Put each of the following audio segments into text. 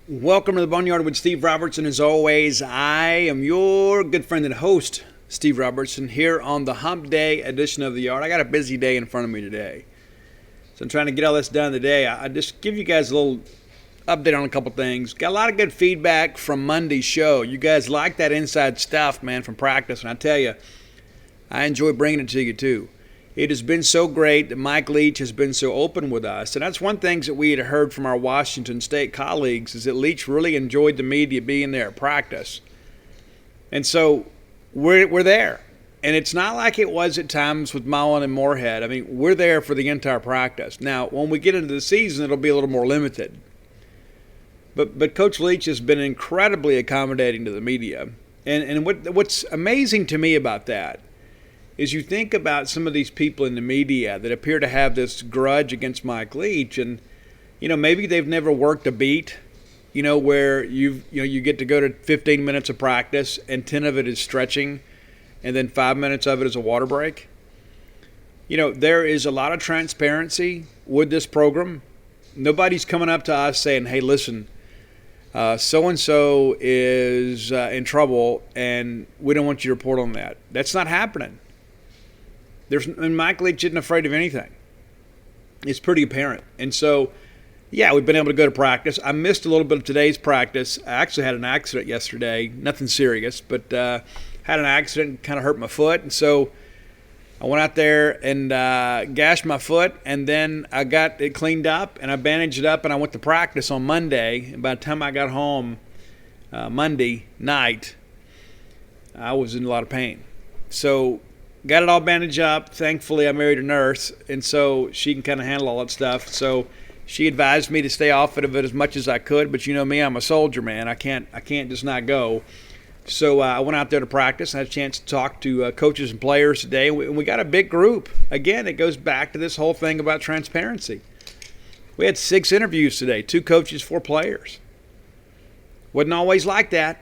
Welcome to the Boneyard with Steve Robertson. As always, I am your good friend and host, Steve Robertson, here on the Hump Day edition of the Yard. I got a busy day in front of me today, so I'm trying to get all this done today. I just give you guys a little update on a couple things. Got a lot of good feedback from Monday's show. You guys like that inside stuff, man, from practice, and I tell you, I enjoy bringing it to you too. It has been so great that Mike Leach has been so open with us. And that's one thing that we had heard from our Washington State colleagues is that Leach really enjoyed the media being there at practice. And so we're there. And it's not like it was at times with Mullen and Moorhead. I mean, we're there for the entire practice. Now, when we get into the season, it'll be a little more limited. But Coach Leach has been incredibly accommodating to the media. And what's amazing to me about that is you think about some of these people in the media that appear to have this grudge against Mike Leach, and maybe they've never worked a beat, where you get to go to 15 minutes of practice and 10 of it is stretching, and then 5 minutes of it is a water break. There is a lot of transparency with this program. Nobody's coming up to us saying, "Hey, listen, so and so is in trouble, and we don't want you to report on that." That's not happening. And Mike Leach isn't afraid of anything. It's pretty apparent. And so, yeah, we've been able to go to practice. I missed a little bit of today's practice. I actually had an accident yesterday. Nothing serious, but had an accident, kind of hurt my foot. And so I went out there and gashed my foot, and then I got it cleaned up, and I bandaged it up, and I went to practice on Monday. And by the time I got home Monday night, I was in a lot of pain. So got it all bandaged up. Thankfully, I married a nurse, and so she can kind of handle all that stuff. So she advised me to stay off of it as much as I could. But you know me, I'm a soldier, man. I can't just not go. So I went out there to practice. I had a chance to talk to coaches and players today, and we got a big group. Again, it goes back to this whole thing about transparency. We had 6 interviews today, 2 coaches, 4 players. Wasn't always like that.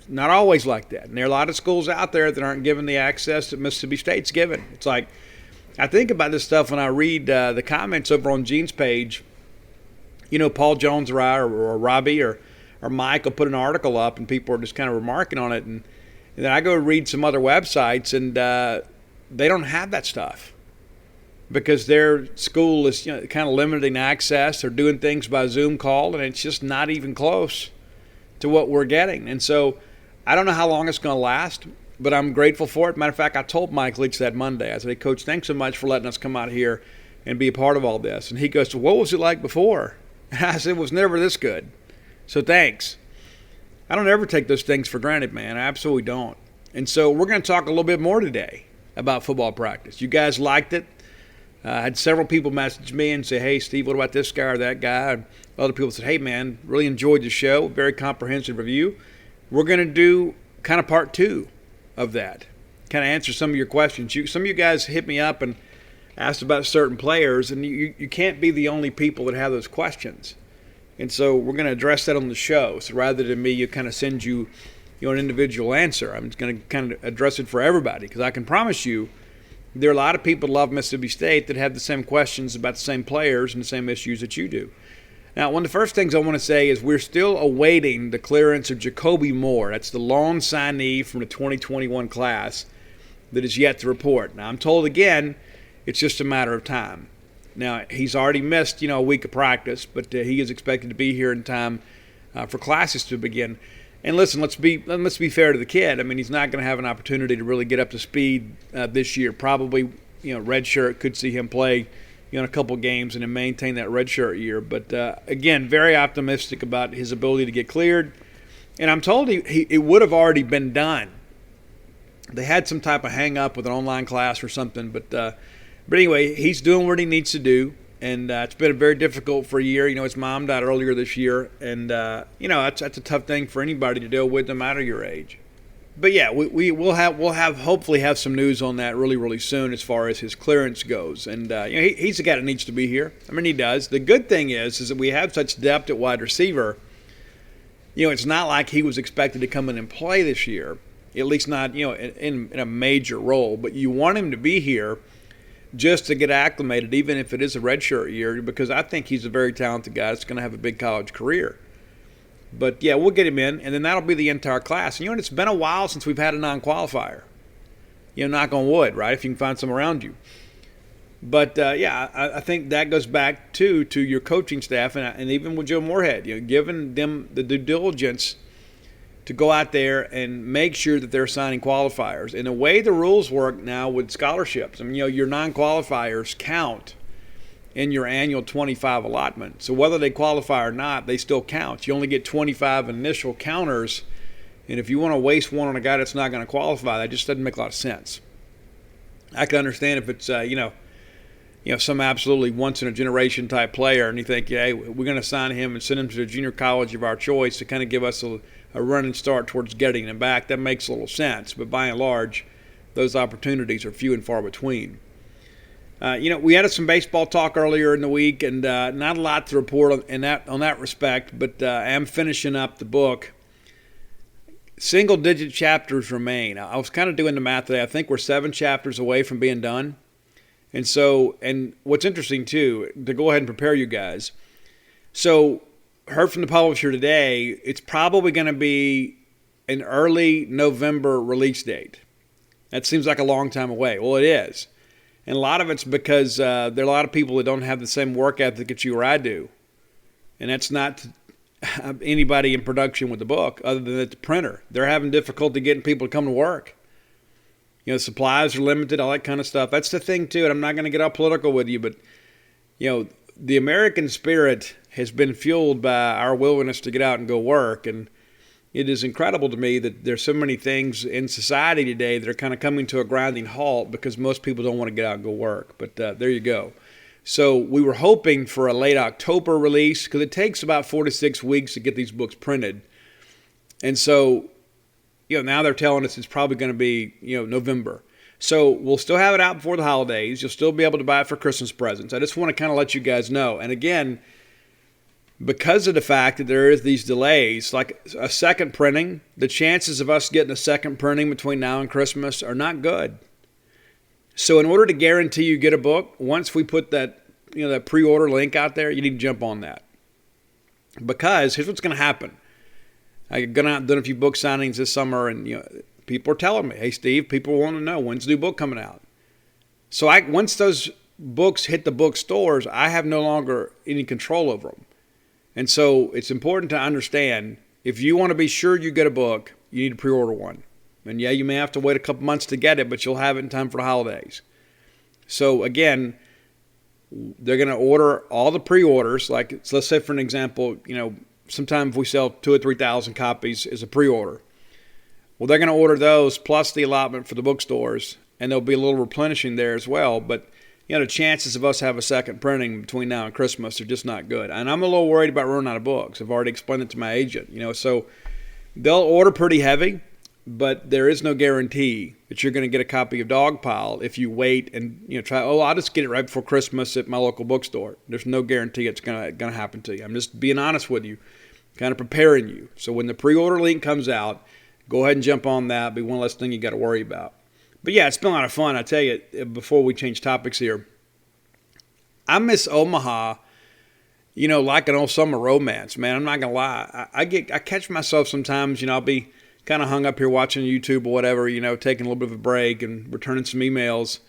Not always like that. And there are a lot of schools out there that aren't given the access that Mississippi State's given. It's like, I think about this stuff when I read the comments over on Gene's page. Paul Jones or I or Robbie or Mike will put an article up and people are just kind of remarking on it. And then I go read some other websites and they don't have that stuff because their school is kind of limiting access. They're doing things by Zoom call, and it's just not even close to what we're getting. And so I don't know how long it's going to last, but I'm grateful for it. Matter of fact, I told Mike Leach that Monday. I said, "Hey, Coach, thanks so much for letting us come out here and be a part of all this." And he goes, "What was it like before?" And I said, "It was never this good. So thanks." I don't ever take those things for granted, man. I absolutely don't. And so we're going to talk a little bit more today about football practice. You guys liked it. I had several people message me and say, "Hey, Steve, what about this guy or that guy?" And other people said, "Hey, man, really enjoyed the show. Very comprehensive review." We're going to do kind of part 2 of that, kind of answer some of your questions. Some of you guys hit me up and asked about certain players, and you can't be the only people that have those questions. And so we're going to address that on the show. So rather than me, kind of send you an individual answer, I'm just going to kind of address it for everybody, because I can promise you there are a lot of people that love Mississippi State that have the same questions about the same players and the same issues that you do. Now, one of the first things I want to say is we're still awaiting the clearance of Jacoby Moore. That's the loan signee from the 2021 class that is yet to report. Now, I'm told again, it's just a matter of time. Now, he's already missed, a week of practice, but he is expected to be here in time for classes to begin. And listen, let's be fair to the kid. I mean, he's not going to have an opportunity to really get up to speed this year. Probably, redshirt, could see him play in a couple games and then maintain that redshirt year. But again, very optimistic about his ability to get cleared. And I'm told it would have already been done. They had some type of hang up with an online class or something. But anyway, he's doing what he needs to do. And it's been very difficult for a year. His mom died earlier this year. And, that's a tough thing for anybody to deal with no matter your age. But yeah, we'll hopefully have some news on that really, really soon as far as his clearance goes. And he's the guy that needs to be here. I mean, he does. The good thing is that we have such depth at wide receiver. It's not like he was expected to come in and play this year, at least not in a major role. But you want him to be here just to get acclimated, even if it is a redshirt year, because I think he's a very talented guy that's going to have a big college career. But, yeah, we'll get him in, and then that'll be the entire class. And, it's been a while since we've had a non-qualifier. Knock on wood, right, if you can find some around you. But, I think that goes back, to your coaching staff and even with Joe Moorhead, giving them the due diligence to go out there and make sure that they're signing qualifiers. And the way the rules work now with scholarships, your non-qualifiers count in your annual 25 allotment. So whether they qualify or not, they still count. You only get 25 initial counters, and if you want to waste one on a guy that's not going to qualify, that just doesn't make a lot of sense. I can understand if it's some absolutely once-in-a-generation type player, and you think, hey, we're going to sign him and send him to the junior college of our choice to kind of give us a running start towards getting him back. That makes a little sense, but by and large, those opportunities are few and far between. We had some baseball talk earlier in the week, and not a lot to report on that respect, but I am finishing up the book. Single-digit chapters remain. I was kind of doing the math today. I think we're 7 chapters away from being done. And what's interesting, too, to go ahead and prepare you guys. So, heard from the publisher today, it's probably going to be an early November release date. That seems like a long time away. Well, it is. And a lot of it's because there are a lot of people that don't have the same work ethic that you or I do. And that's not anybody in production with the book other than the printer. They're having difficulty getting people to come to work. Supplies are limited, all that kind of stuff. That's the thing, too, and I'm not going to get all political with you, but, the American spirit has been fueled by our willingness to get out and go work, and it is incredible to me that there's so many things in society today that are kind of coming to a grinding halt because most people don't want to get out and go work. But there you go. So we were hoping for a late October release because it takes about 4 to 6 weeks to get these books printed. And so, now they're telling us it's probably going to be, November. So we'll still have it out before the holidays. You'll still be able to buy it for Christmas presents. I just want to kind of let you guys know. And again, because of the fact that there is these delays, like a second printing, the chances of us getting a second printing between now and Christmas are not good. So in order to guarantee you get a book, once we put that pre-order link out there, you need to jump on that. Because here's what's going to happen. I've gone out and done a few book signings this summer, and people are telling me, hey, Steve, people want to know, when's the new book coming out? So once those books hit the bookstores, I have no longer any control over them. And so it's important to understand, if you want to be sure you get a book, you need to pre-order one. And yeah, you may have to wait a couple months to get it, but you'll have it in time for the holidays. So again, they're going to order all the pre-orders. Like, so let's say for an example, sometimes we sell 2,000 or 3,000 copies as a pre-order. Well, they're going to order those plus the allotment for the bookstores, and there'll be a little replenishing there as well. But the chances of us have a second printing between now and Christmas are just not good. And I'm a little worried about running out of books. I've already explained it to my agent. So they'll order pretty heavy, but there is no guarantee that you're going to get a copy of Dogpile if you wait and try. I'll just get it right before Christmas at my local bookstore. There's no guarantee it's going to happen to you. I'm just being honest with you, kind of preparing you. So when the pre-order link comes out, go ahead and jump on that. It'll be one less thing you got to worry about. But yeah, it's been a lot of fun. I tell you, before we change topics here, I miss Omaha, like an old summer romance, man. I'm not going to lie. I catch myself sometimes, I'll be kind of hung up here watching YouTube or whatever, taking a little bit of a break and returning some emails.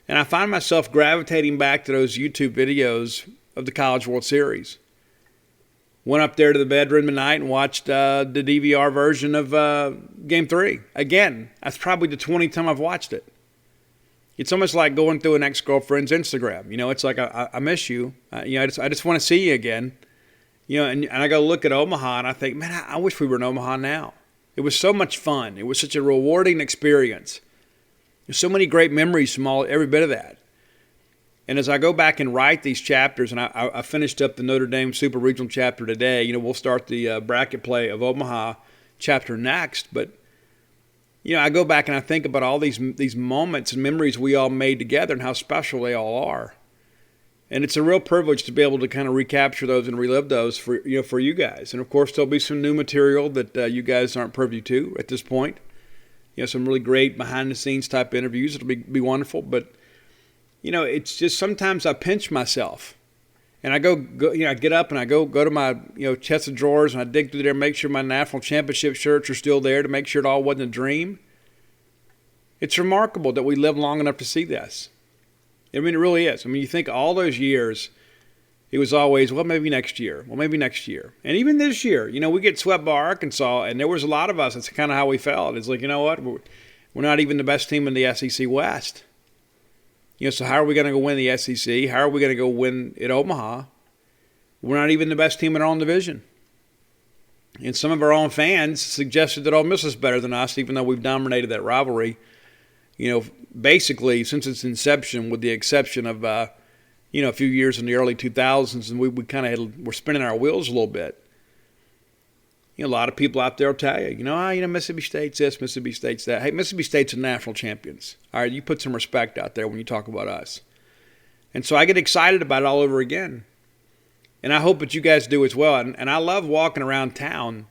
And I find myself gravitating back to those YouTube videos of the College World Series. Went up there to the bedroom tonight and watched the DVR version of Game 3. Again, that's probably the 20th time I've watched it. It's almost like going through an ex-girlfriend's Instagram. It's like, I miss you. I just want to see you again. And I go look at Omaha and I think, man, I wish we were in Omaha now. It was so much fun. It was such a rewarding experience. There's so many great memories from every bit of that. And as I go back and write these chapters, and I finished up the Notre Dame Super Regional chapter today, we'll start the bracket play of Omaha chapter next. But, I go back and I think about all these moments and memories we all made together and how special they all are. And it's a real privilege to be able to kind of recapture those and relive those for you guys. And, of course, there'll be some new material that you guys aren't privy to at this point. Some really great behind-the-scenes type interviews. It'll be wonderful. But, it's just sometimes I pinch myself And I I get up and I go to my, chest of drawers and I dig through there, make sure my national championship shirts are still there to make sure it all wasn't a dream. It's remarkable that we live long enough to see this. I mean, it really is. I mean, you think all those years, it was always, well, maybe next year. Well, maybe next year. And even this year, we get swept by Arkansas, and there was a lot of us. That's kind of how we felt. It's like, you know what? We're not even the best team in the SEC West. So how are we going to go win the SEC? How are we going to go win at Omaha? We're not even the best team in our own division. And some of our own fans suggested that Ole Miss is better than us, even though we've dominated that rivalry, basically since its inception, with the exception of, a few years in the early 2000s, and we kind of were spinning our wheels a little bit. A lot of people out there will tell you, Mississippi State's this, Mississippi State's that. Hey, Mississippi State's the national champions. All right, you put some respect out there when you talk about us. And so I get excited about it all over again. And I hope that you guys do as well. And I love walking around town.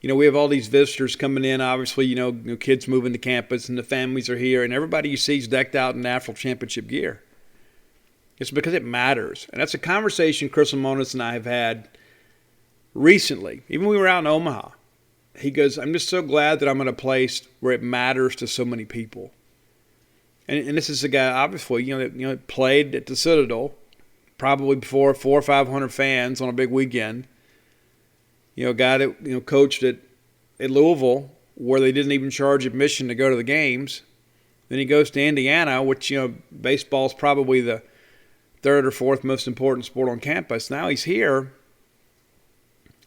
We have all these visitors coming in, obviously, kids moving to campus and the families are here. And everybody you see is decked out in national championship gear. It's because it matters. And that's a conversation Chris Lamonis and I have had recently. Even when we were out in Omaha. He goes, I'm just so glad that I'm in a place where it matters to so many people. And this is a guy, obviously, that played at the Citadel, probably before 400 or 500 fans on a big weekend. A guy that, coached at Louisville, where they didn't even charge admission to go to the games. Then he goes to Indiana, which, baseball's probably the third or fourth most important sport on campus. Now he's here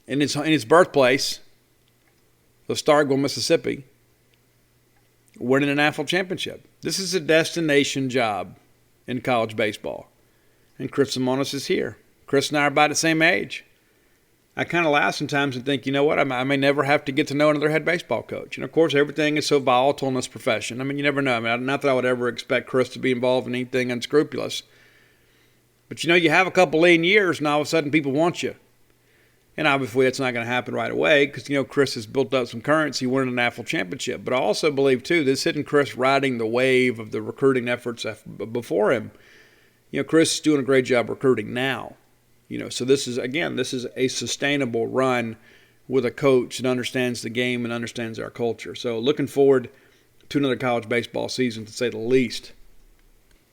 in his birthplace of Starkville, Mississippi, winning a national championship. This is a destination job in college baseball. And Chris Lamonis is here. Chris and I are about the same age. I kind of laugh sometimes and think, you know what, I may never have to get to know another head baseball coach. And, of course, everything is so volatile in this profession. I mean, you never know. I mean, not that I would ever expect Chris to be involved in anything unscrupulous. But, you have a couple lean years and all of a sudden people want you. And obviously that's not going to happen right away because, Chris has built up some currency winning a national championship. But I also believe, too, this isn't Chris riding the wave of the recruiting efforts before him. Chris is doing a great job recruiting now. So this is a sustainable run with a coach that understands the game and understands our culture. So looking forward to another college baseball season, to say the least.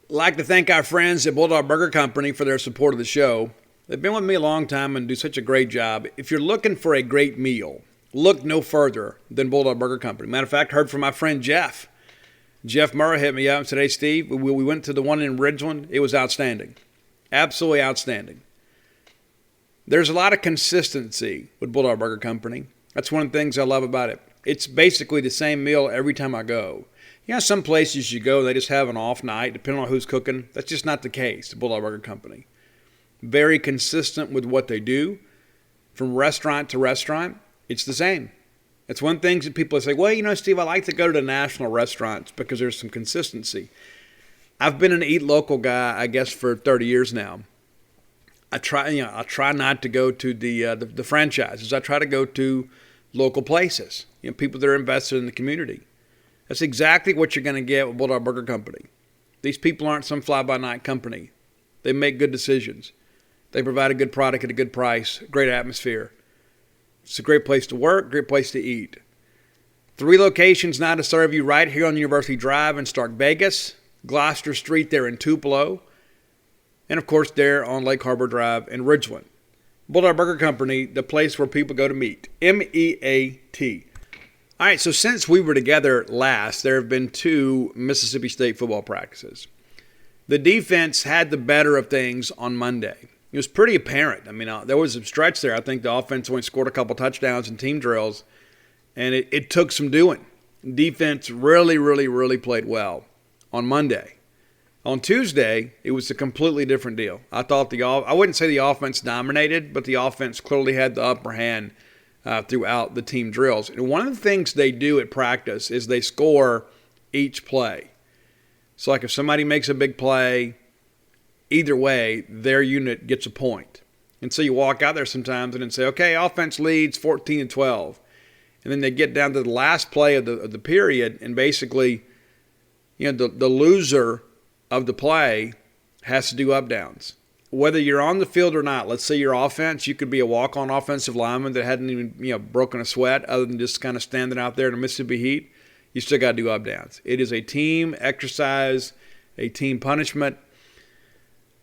I'd like to thank our friends at Bulldog Burger Company for their support of the show. They've been with me a long time and do such a great job. If you're looking for a great meal, look no further than Bulldog Burger Company. Matter of fact, I heard from my friend Jeff. Jeff Murray hit me up and said, hey, Steve, we went to the one in Ridgeland. It was outstanding. Absolutely outstanding. There's a lot of consistency with Bulldog Burger Company. That's one of the things I love about it. It's basically the same meal every time I go. Some places you go, they just have an off night, depending on who's cooking. That's just not the case at Bulldog Burger Company. Very consistent with what they do. From restaurant to restaurant, it's the same. It's one thing that people say, well, Steve, I like to go to the national restaurants because there's some consistency. I've been an eat local guy, I guess, for 30 years now. I try not to go to the franchises. I try to go to local places, people that are invested in the community. That's exactly what you're going to get with Bulldog Burger Company. These people aren't some fly-by-night company. They make good decisions. They provide a good product at a good price, great atmosphere. It's a great place to work, great place to eat. 3 locations now to serve you right here on University Drive in Stark Vegas, Gloucester Street there in Tupelo, and of course there on Lake Harbor Drive in Ridgeland. Bulldog Burger Company, the place where people go to meet. MEAT. All right, so since we were together last, there have been 2 Mississippi State football practices. The defense had the better of things on Monday. It was pretty apparent. I mean, there was a stretch there. I think the offense only scored a couple touchdowns in team drills, and it took some doing. Defense really, really, really played well on Monday. On Tuesday, it was a completely different deal. I thought I wouldn't say the offense dominated, but the offense clearly had the upper hand throughout the team drills. And one of the things they do at practice is they score each play. So like if somebody makes a big play, either way, their unit gets a point. And so you walk out there sometimes and say, okay, offense leads 14-12. And then they get down to the last play of the period, and basically, the loser of the play has to do up downs. whether you're on the field or not, let's say your offense, you could be a walk-on offensive lineman that hadn't even broken a sweat other than just kind of standing out there in the Mississippi heat. You still got to do up-downs. It is a team exercise, a team punishment.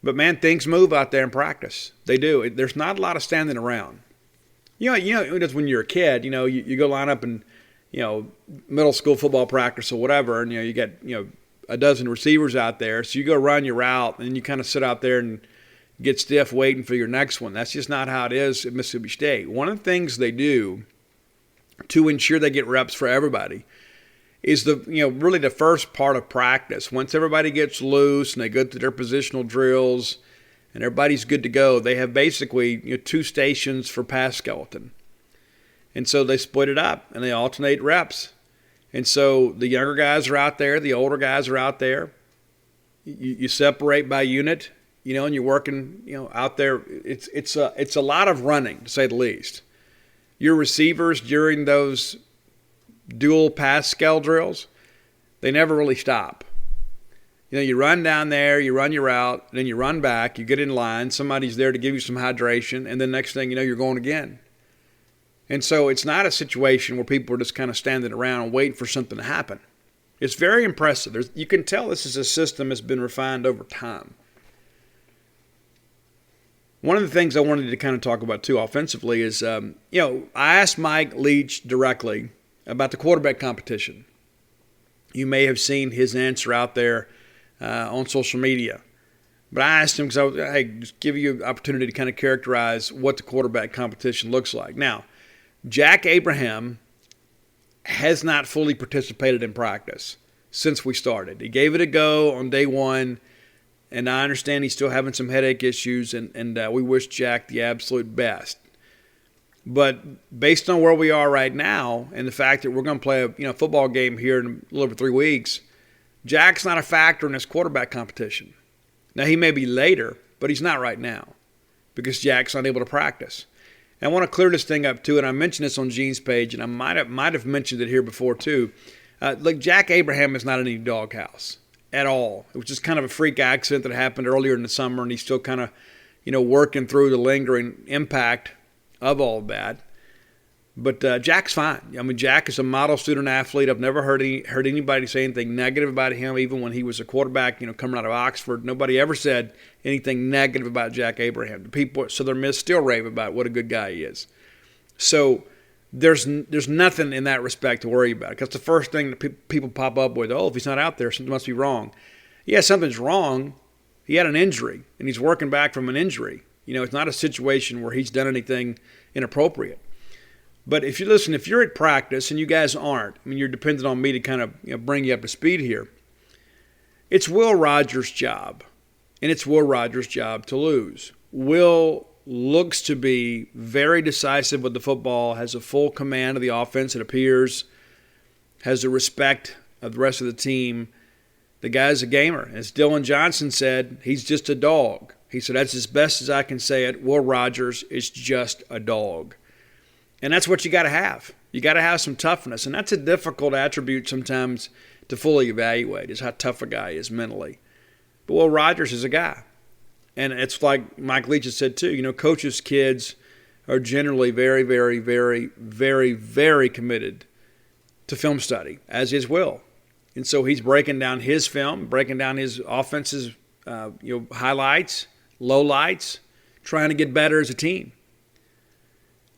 But, man, things move out there in practice. They do. There's not a lot of standing around. You know, just when you're a kid, you go line up in, middle school football practice or whatever, and, you get, a dozen receivers out there. So you go run your route, and you kind of sit out there and get stiff waiting for your next one. That's just not how it is at Mississippi State. One of the things they do to ensure they get reps for everybody is really the first part of practice. Once everybody gets loose and they go through their positional drills and everybody's good to go, they have basically 2 stations for pass skeleton. And so they split it up and they alternate reps. And so the younger guys are out there, the older guys are out there. You separate by unit, and you're working, out there. It's a lot of running, to say the least. Your receivers during those dual pass scale drills, they never really stop. You run down there, you run your route, then you run back, you get in line, somebody's there to give you some hydration, and then next thing you know, you're going again. And so it's not a situation where people are just kind of standing around and waiting for something to happen. It's very impressive. You can tell this is a system that's been refined over time. One of the things I wanted to kind of talk about, too, offensively is, I asked Mike Leach directly about the quarterback competition. You may have seen his answer out there on social media. But I asked him because just give you an opportunity to kind of characterize what the quarterback competition looks like. Now, Jack Abraham has not fully participated in practice since we started. He gave it a go on day one, and I understand he's still having some headache issues, and we wish Jack the absolute best. But based on where we are right now and the fact that we're going to play a football game here in a little over 3 weeks, Jack's not a factor in this quarterback competition. Now, he may be later, but he's not right now because Jack's not able to practice. And I want to clear this thing up, too, and I mentioned this on Gene's page, and I might have mentioned it here before, too. Look, Jack Abraham is not in any doghouse at all. It was just kind of a freak accident that happened earlier in the summer, and he's still kind of, working through the lingering impact of all of that. But Jack's fine. I mean, Jack is a model student athlete. I've never heard anybody say anything negative about him, even when he was a quarterback, coming out of Oxford. Nobody ever said anything negative about Jack Abraham. The people, Southern still rave about what a good guy he is. So there's nothing in that respect to worry about. Because the first thing that people pop up with, if he's not out there, something must be wrong. Yeah, something's wrong. He had an injury, and he's working back from an injury. It's not a situation where he's done anything inappropriate. But if you're at practice, and you guys aren't, you're dependent on me to kind of bring you up to speed here. It's Will Rogers' job, and it's Will Rogers' job to lose. Will looks to be very decisive with the football, has a full command of the offense, it appears, has the respect of the rest of the team. The guy's a gamer. As Dylan Johnson said, he's just a dog. He said, that's as best as I can say it. Will Rogers is just a dog. And that's what you got to have. You got to have some toughness. And that's a difficult attribute sometimes to fully evaluate, is how tough a guy is mentally. But Will Rogers is a guy. And it's like Mike Leach has said too, coaches' kids are generally very, very, very, very, very committed to film study, as is Will. And so he's breaking down his film, breaking down his offense's highlights, lowlights, trying to get better as a team.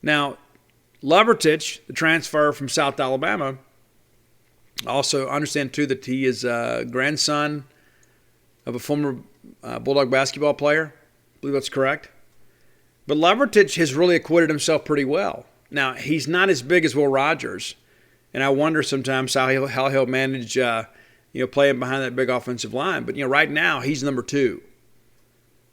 Now, Lovertich, the transfer from South Alabama, also understand, too, that he is a grandson of a former Bulldog basketball player. I believe that's correct. But Lovertich has really acquitted himself pretty well. Now, he's not as big as Will Rogers, and I wonder sometimes how he'll manage playing behind that big offensive line. But, right now, he's number 2.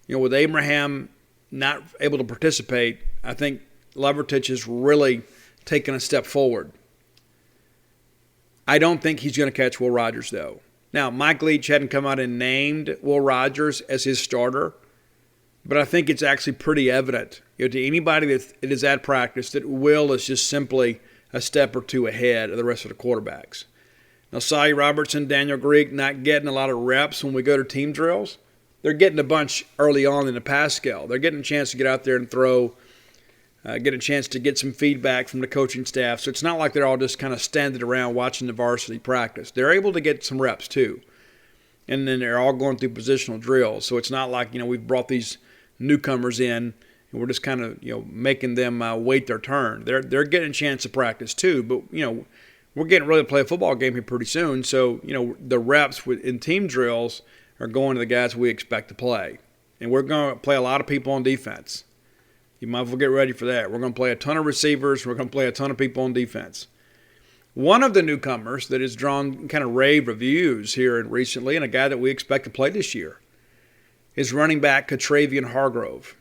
With Abraham not able to participate, I think Lovertich has really taken a step forward. I don't think he's going to catch Will Rogers, though. Now, Mike Leach hadn't come out and named Will Rogers as his starter, but I think it's actually pretty evident to anybody that is at practice that Will is just simply a step or two ahead of the rest of the quarterbacks. Now, Soggy Robertson, Daniel Greek not getting a lot of reps when we go to team drills. they're getting a bunch early on in the pass scale. They're getting a chance to get out there and throw, get a chance to get some feedback from the coaching staff. So it's not like they're all just kind of standing around watching the varsity practice. They're able to get some reps too. And then they're all going through positional drills. So it's not like, we've brought these newcomers in and we're just kind of, making them wait their turn. They're getting a chance to practice too. But, we're getting ready to play a football game here pretty soon. So, the reps in team drills are going to the guys we expect to play. And we're going to play a lot of people on defense. You might as well get ready for that. We're going to play a ton of receivers. We're going to play a ton of people on defense. One of the newcomers that has drawn kind of rave reviews here recently, and a guy that we expect to play this year, is running back Ketravian Hargrove.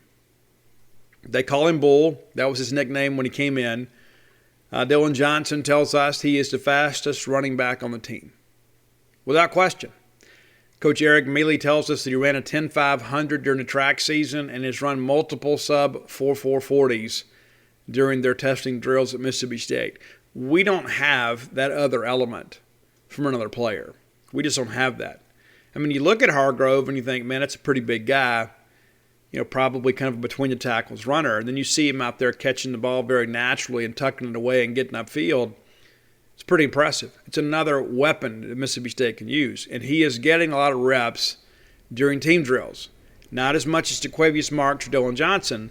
They call him Bull. That was his nickname when he came in. Dylan Johnson tells us he is the fastest running back on the team, without question. Coach Eric Mealy tells us that he ran a 10.500 during the track season and has run multiple sub-4.40s during their testing drills at Mississippi State. We don't have that other element from another player. We just don't have that. I mean, you look at Hargrove and you think, man, that's a pretty big guy, probably kind of a between the tackles runner. And then you see him out there catching the ball very naturally and tucking it away and getting upfield. It's pretty impressive. It's another weapon that Mississippi State can use. And he is getting a lot of reps during team drills. Not as much as Jaquavius Marks or Dylan Johnson,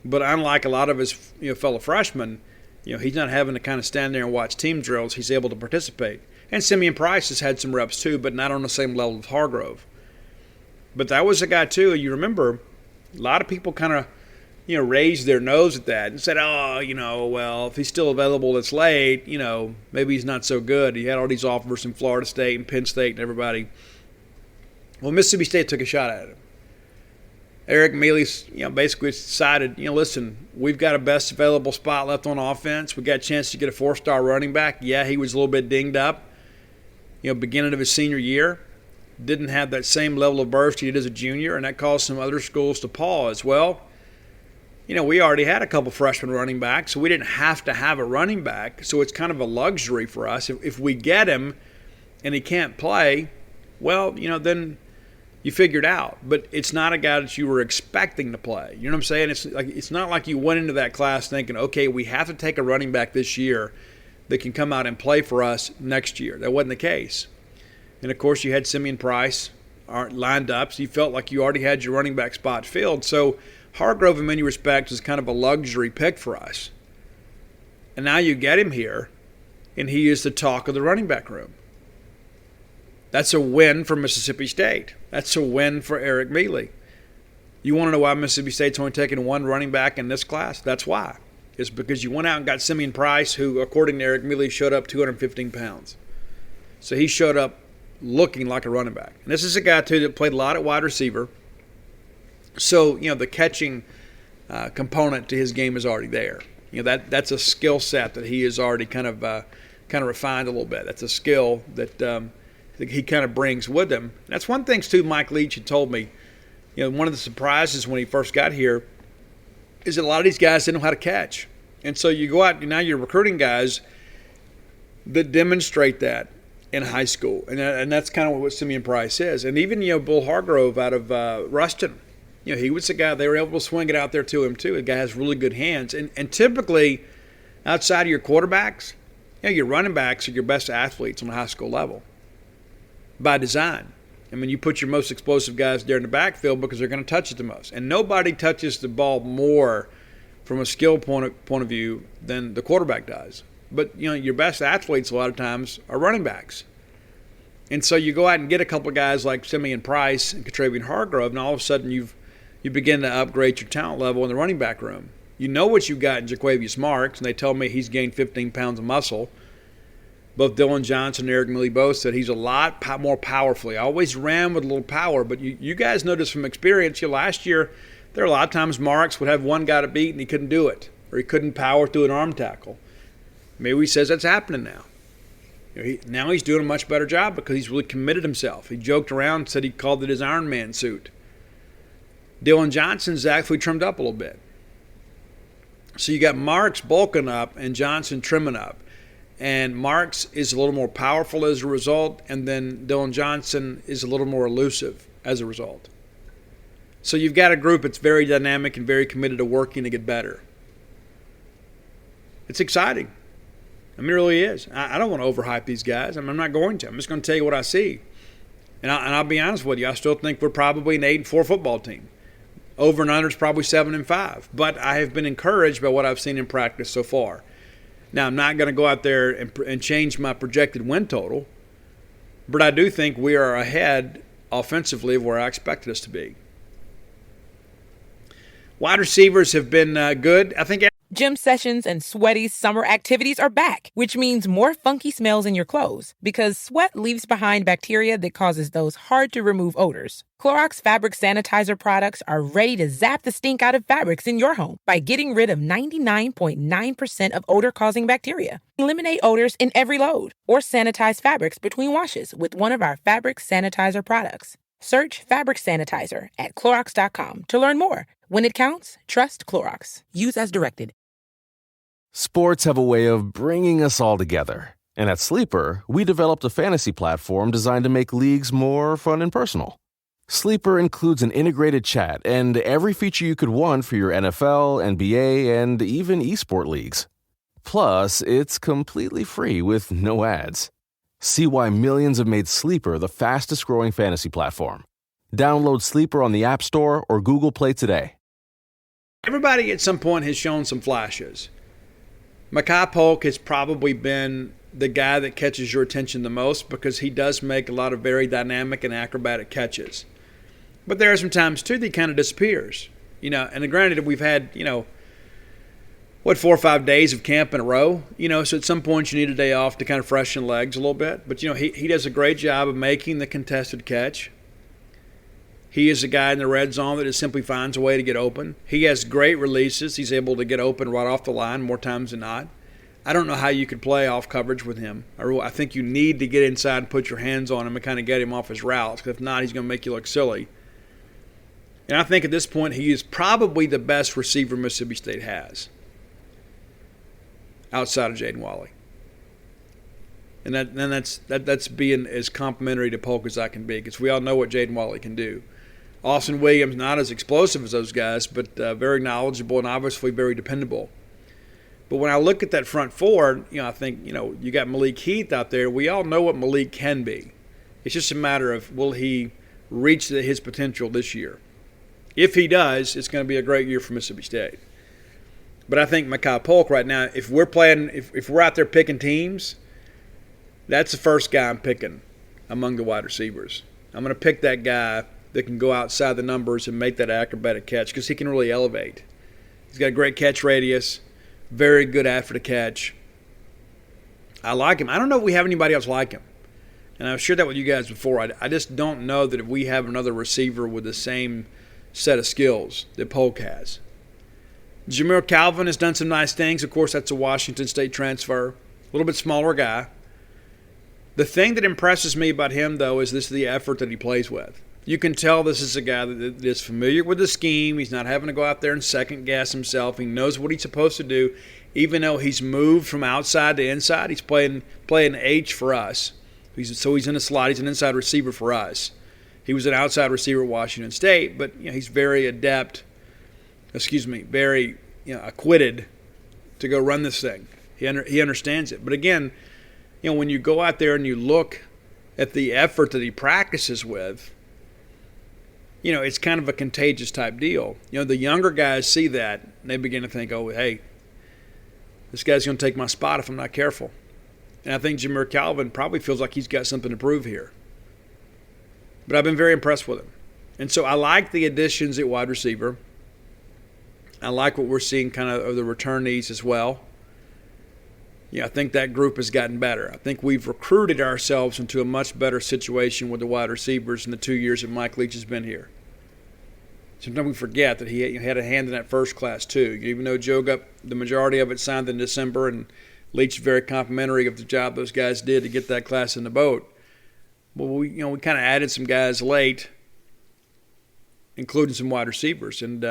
but unlike a lot of his fellow freshmen, he's not having to kind of stand there and watch team drills. He's able to participate. And Simeon Price has had some reps too, but not on the same level as Hargrove. But that was a guy too, you remember, a lot of people kind of, raised their nose at that and said, well, if he's still available it's late, maybe he's not so good. He had all these offers from Florida State and Penn State and everybody. Well, Mississippi State took a shot at him. Eric Mealy, basically decided, listen, we've got a best available spot left on offense. We got a chance to get a 4-star running back. Yeah, he was a little bit dinged up, beginning of his senior year. Didn't have that same level of burst he did as a junior, and that caused some other schools to pause. Well, we already had a couple freshman running backs, so we didn't have to have a running back. So it's kind of a luxury for us. If we get him and he can't play, well, then you figure it out. But it's not a guy that you were expecting to play. You know what I'm saying? It's not like you went into that class thinking, okay, we have to take a running back this year that can come out and play for us next year. That wasn't the case. And, of course, you had Simeon Price lined up, so you felt like you already had your running back spot filled. So Hargrove, in many respects, is kind of a luxury pick for us. And now you get him here, and he is the talk of the running back room. That's a win for Mississippi State. That's a win for Eric Mealy. You want to know why Mississippi State's only taking one running back in this class? That's why. It's because you went out and got Simeon Price, who, according to Eric Mealy, showed up 215 pounds. So he showed up looking like a running back. And this is a guy, too, that played a lot at wide receiver. So, the catching component to his game is already there. That's a skill set that he has already kind of refined a little bit. That's a skill that he kind of brings with him. And that's one thing, too, Mike Leach had told me. One of the surprises when he first got here is that a lot of these guys didn't know how to catch. And so you go out, and now you're recruiting guys that demonstrate that in high school. And that's kind of what Simeon Price is. And even, Bull Hargrove out of Ruston, he was a guy, they were able to swing it out there to him too. The guy has really good hands. And typically, outside of your quarterbacks, your running backs are your best athletes on the high school level by design. I mean, you put your most explosive guys there in the backfield because they're going to touch it the most. And nobody touches the ball more from a skill point of view than the quarterback does. But, your best athletes a lot of times are running backs. And so you go out and get a couple of guys like Simeon Price and Ketravian Hargrove, and all of a sudden you begin to upgrade your talent level in the running back room. You know what you got in Jaquavius Marks, and they tell me he's gained 15 pounds of muscle. Both Dylan Johnson and Eric Mealy both said he's a lot more powerful. He always ran with a little power, but you guys noticed from experience, last year there were a lot of times Marks would have one guy to beat and he couldn't do it, or he couldn't power through an arm tackle. Maybe he says that's happening now. Now he's doing a much better job because he's really committed himself. He joked around and said he called it his Iron Man suit. Dylan Johnson's actually trimmed up a little bit. So you got Marks bulking up and Johnson trimming up. And Marks is a little more powerful as a result, and then Dylan Johnson is a little more elusive as a result. So you've got a group that's very dynamic and very committed to working to get better. It's exciting. I mean, it really is. I don't want to overhype these guys. I'm not going to. I'm just going to tell you what I see. And I'll be honest with you. I still think we're probably an 8-4 football team. Over and under is probably 7-5. But I have been encouraged by what I've seen in practice so far. Now, I'm not going to go out there and change my projected win total. But I do think we are ahead offensively of where I expected us to be. Wide receivers have been good. I think Gym sessions and sweaty summer activities are back, which means more funky smells in your clothes because sweat leaves behind bacteria that causes those hard-to-remove odors. Clorox fabric sanitizer products are ready to zap the stink out of fabrics in your home by getting rid of 99.9% of odor-causing bacteria. Eliminate odors in every load or sanitize fabrics between washes with one of our fabric sanitizer products. Search fabric sanitizer at Clorox.com to learn more. When it counts, trust Clorox. Use as directed. Sports have a way of bringing us all together. And at Sleeper, we developed a fantasy platform designed to make leagues more fun and personal. Sleeper includes an integrated chat and every feature you could want for your NFL, NBA, and even esport leagues. Plus, it's completely free with no ads. See why millions have made Sleeper the fastest-growing fantasy platform. Download Sleeper on the App Store or Google Play today. Everybody at some point has shown some flashes. Mekhi Polk has probably been the guy that catches your attention the most because he does make a lot of very dynamic and acrobatic catches. But there are some times, too, that he kind of disappears. And granted, we've had, 4 or 5 days of camp in a row. So at some point you need a day off to kind of freshen legs a little bit. But, he does a great job of making the contested catch. He is a guy in the red zone that just simply finds a way to get open. He has great releases. He's able to get open right off the line more times than not. I don't know how you could play off coverage with him. I think you need to get inside and put your hands on him and kind of get him off his routes. Because if not, he's going to make you look silly. And I think at this point he is probably the best receiver Mississippi State has outside of Jaden Walley. And that's being as complimentary to Polk as I can be because we all know what Jaden Walley can do. Austin Williams, not as explosive as those guys, but very knowledgeable and obviously very dependable. But when I look at that front four, I think, you got Malik Heath out there. We all know what Malik can be. It's just a matter of will he reach his potential this year. If he does, it's going to be a great year for Mississippi State. But I think Mekhi Polk right now, if we're out there picking teams, that's the first guy I'm picking among the wide receivers. I'm going to pick that guy that can go outside the numbers and make that acrobatic catch because he can really elevate. He's got a great catch radius, very good after the catch. I like him. I don't know if we have anybody else like him. And I've shared that with you guys before. I just don't know that if we have another receiver with the same set of skills that Polk has. Jameer Calvin has done some nice things. Of course, that's a Washington State transfer. A little bit smaller guy. The thing that impresses me about him, though, is the effort that he plays with. You can tell this is a guy that is familiar with the scheme. He's not having to go out there and second-guess himself. He knows what he's supposed to do. Even though he's moved from outside to inside, he's playing H for us. He's in the slot. He's an inside receiver for us. He was an outside receiver at Washington State, but he's very very acquitted to go run this thing. He understands it. But again, when you go out there and you look at the effort that he practices with, it's kind of a contagious type deal. The younger guys see that, and they begin to think, oh, hey, this guy's going to take my spot if I'm not careful. And I think Jameer Calvin probably feels like he's got something to prove here. But I've been very impressed with him. And so I like the additions at wide receiver. I like what we're seeing kind of the returnees as well. I think that group has gotten better. I think we've recruited ourselves into a much better situation with the wide receivers in the 2 years that Mike Leach has been here. Sometimes we forget that he had a hand in that first class too. Even though Joe got the majority of it signed in December and Leach is very complimentary of the job those guys did to get that class in the boat. Well, we kind of added some guys late, including some wide receivers. And,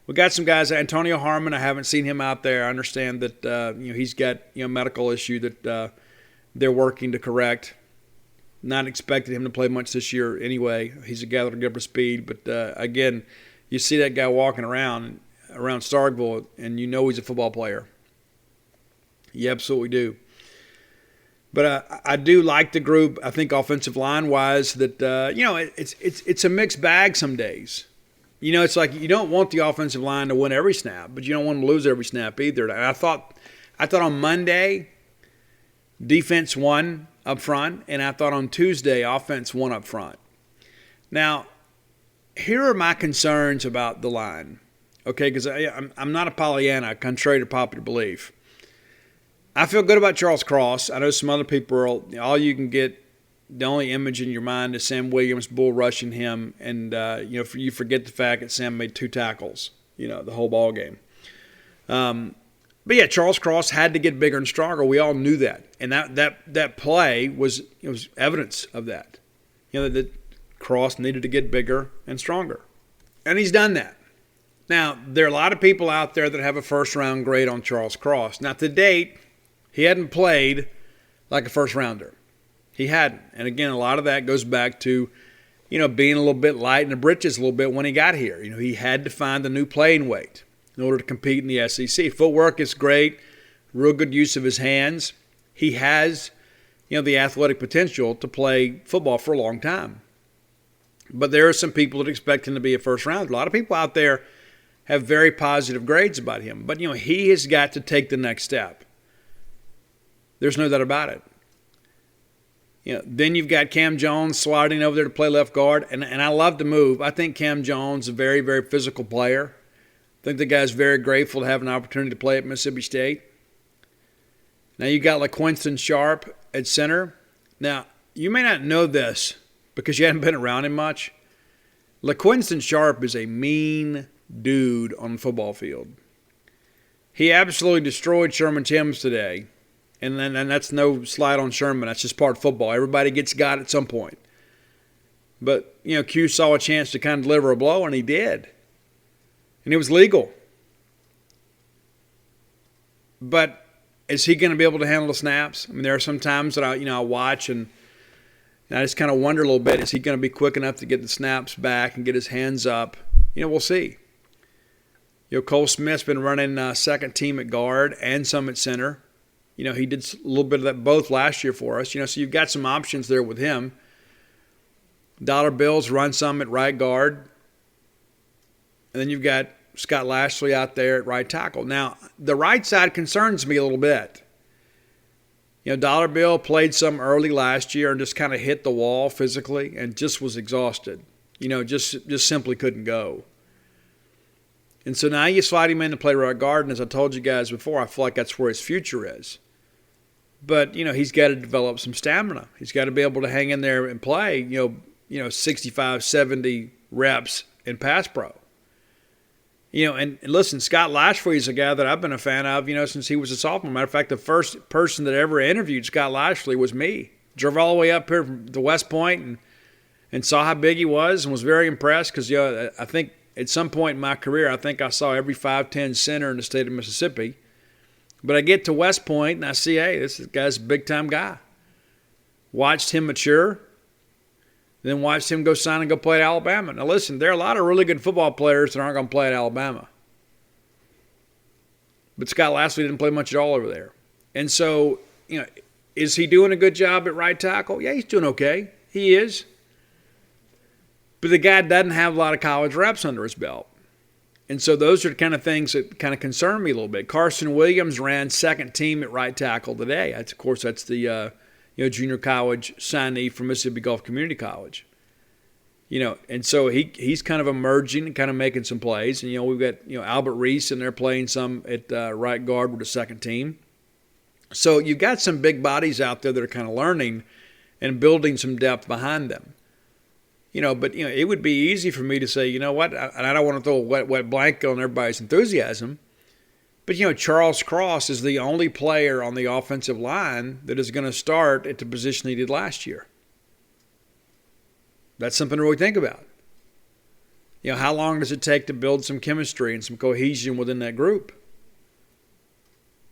we got some guys. Antonio Harmon, I haven't seen him out there. I understand that he's got medical issue that they're working to correct. Not expecting him to play much this year anyway. He's a guy that'll get up to speed. But, again, you see that guy walking around Starkville, and you know he's a football player. You absolutely do. But I do like the group. I think offensive line-wise that, it's a mixed bag some days. It's like you don't want the offensive line to win every snap, but you don't want them to lose every snap either. And I thought on Monday, defense won up front, and I thought on Tuesday, offense won up front. Now, here are my concerns about the line, okay, because I'm not a Pollyanna, contrary to popular belief. I feel good about Charles Cross. I know some other people all you can get, the only image in your mind is Sam Williams bull rushing him, and you forget the fact that Sam made 2 tackles, the whole ball game. But yeah, Charles Cross had to get bigger and stronger. We all knew that, and that play was evidence of that. That Cross needed to get bigger and stronger, and he's done that. Now there are a lot of people out there that have a first-round grade on Charles Cross. Now to date, he hadn't played like a first-rounder. He hadn't, and again, a lot of that goes back to being a little bit light in the britches a little bit when he got here. He had to find a new playing weight in order to compete in the SEC. Footwork is great, real good use of his hands. He has, the athletic potential to play football for a long time. But there are some people that expect him to be a first rounder. A lot of people out there have very positive grades about him. But, he has got to take the next step. There's no doubt about it. Then you've got Cam Jones sliding over there to play left guard. And I love the move. I think Cam Jones is a very, very physical player. I think the guy's very grateful to have an opportunity to play at Mississippi State. Now you got LaQuinston Sharp at center. Now, you may not know this because you haven't been around him much. LaQuinston Sharp is a mean dude on the football field. He absolutely destroyed Sherman Timms today. And that's no slide on Sherman. That's just part of football. Everybody gets got at some point. But, Q saw a chance to kind of deliver a blow, and he did. And it was legal. But is he going to be able to handle the snaps? I mean, there are some times that I watch and I just kind of wonder a little bit, is he going to be quick enough to get the snaps back and get his hands up? We'll see. Cole Smith's been running second team at guard and some at center. He did a little bit of that both last year for us. So you've got some options there with him. Dollar Bills run some at right guard. And then you've got Scott Lashley out there at right tackle. Now, the right side concerns me a little bit. Dollar Bill played some early last year and just kind of hit the wall physically and just was exhausted. Just simply couldn't go. And so now you slide him in to play right guard, and as I told you guys before, I feel like that's where his future is. But, he's got to develop some stamina. He's got to be able to hang in there and play, 65, 70 reps in pass pro. And listen, Scott Lashley is a guy that I've been a fan of, since he was a sophomore. Matter of fact, the first person that ever interviewed Scott Lashley was me. Drove all the way up here from the West Point and saw how big he was and was very impressed because, I think at some point in my career, I think I saw every 5'10" center in the state of Mississippi. But I get to West Point and I see, hey, this guy's a big-time guy. Watched him mature, then watched him go sign and go play at Alabama. Now, listen, there are a lot of really good football players that aren't going to play at Alabama. But Scott Lashley didn't play much at all over there. And so, is he doing a good job at right tackle? Yeah, he's doing okay. He is. But the guy doesn't have a lot of college reps under his belt. And so those are the kind of things that kind of concern me a little bit. Carson Williams ran second team at right tackle today. That's the junior college signee from Mississippi Gulf Community College. And so he's kind of emerging and kind of making some plays. And, we've got, Albert Reese and they're playing some at right guard with the second team. So you've got some big bodies out there that are kind of learning and building some depth behind them. But it would be easy for me to say, and I don't want to throw a wet blanket on everybody's enthusiasm, but Charles Cross is the only player on the offensive line that is going to start at the position he did last year. That's something to really think about. How long does it take to build some chemistry and some cohesion within that group?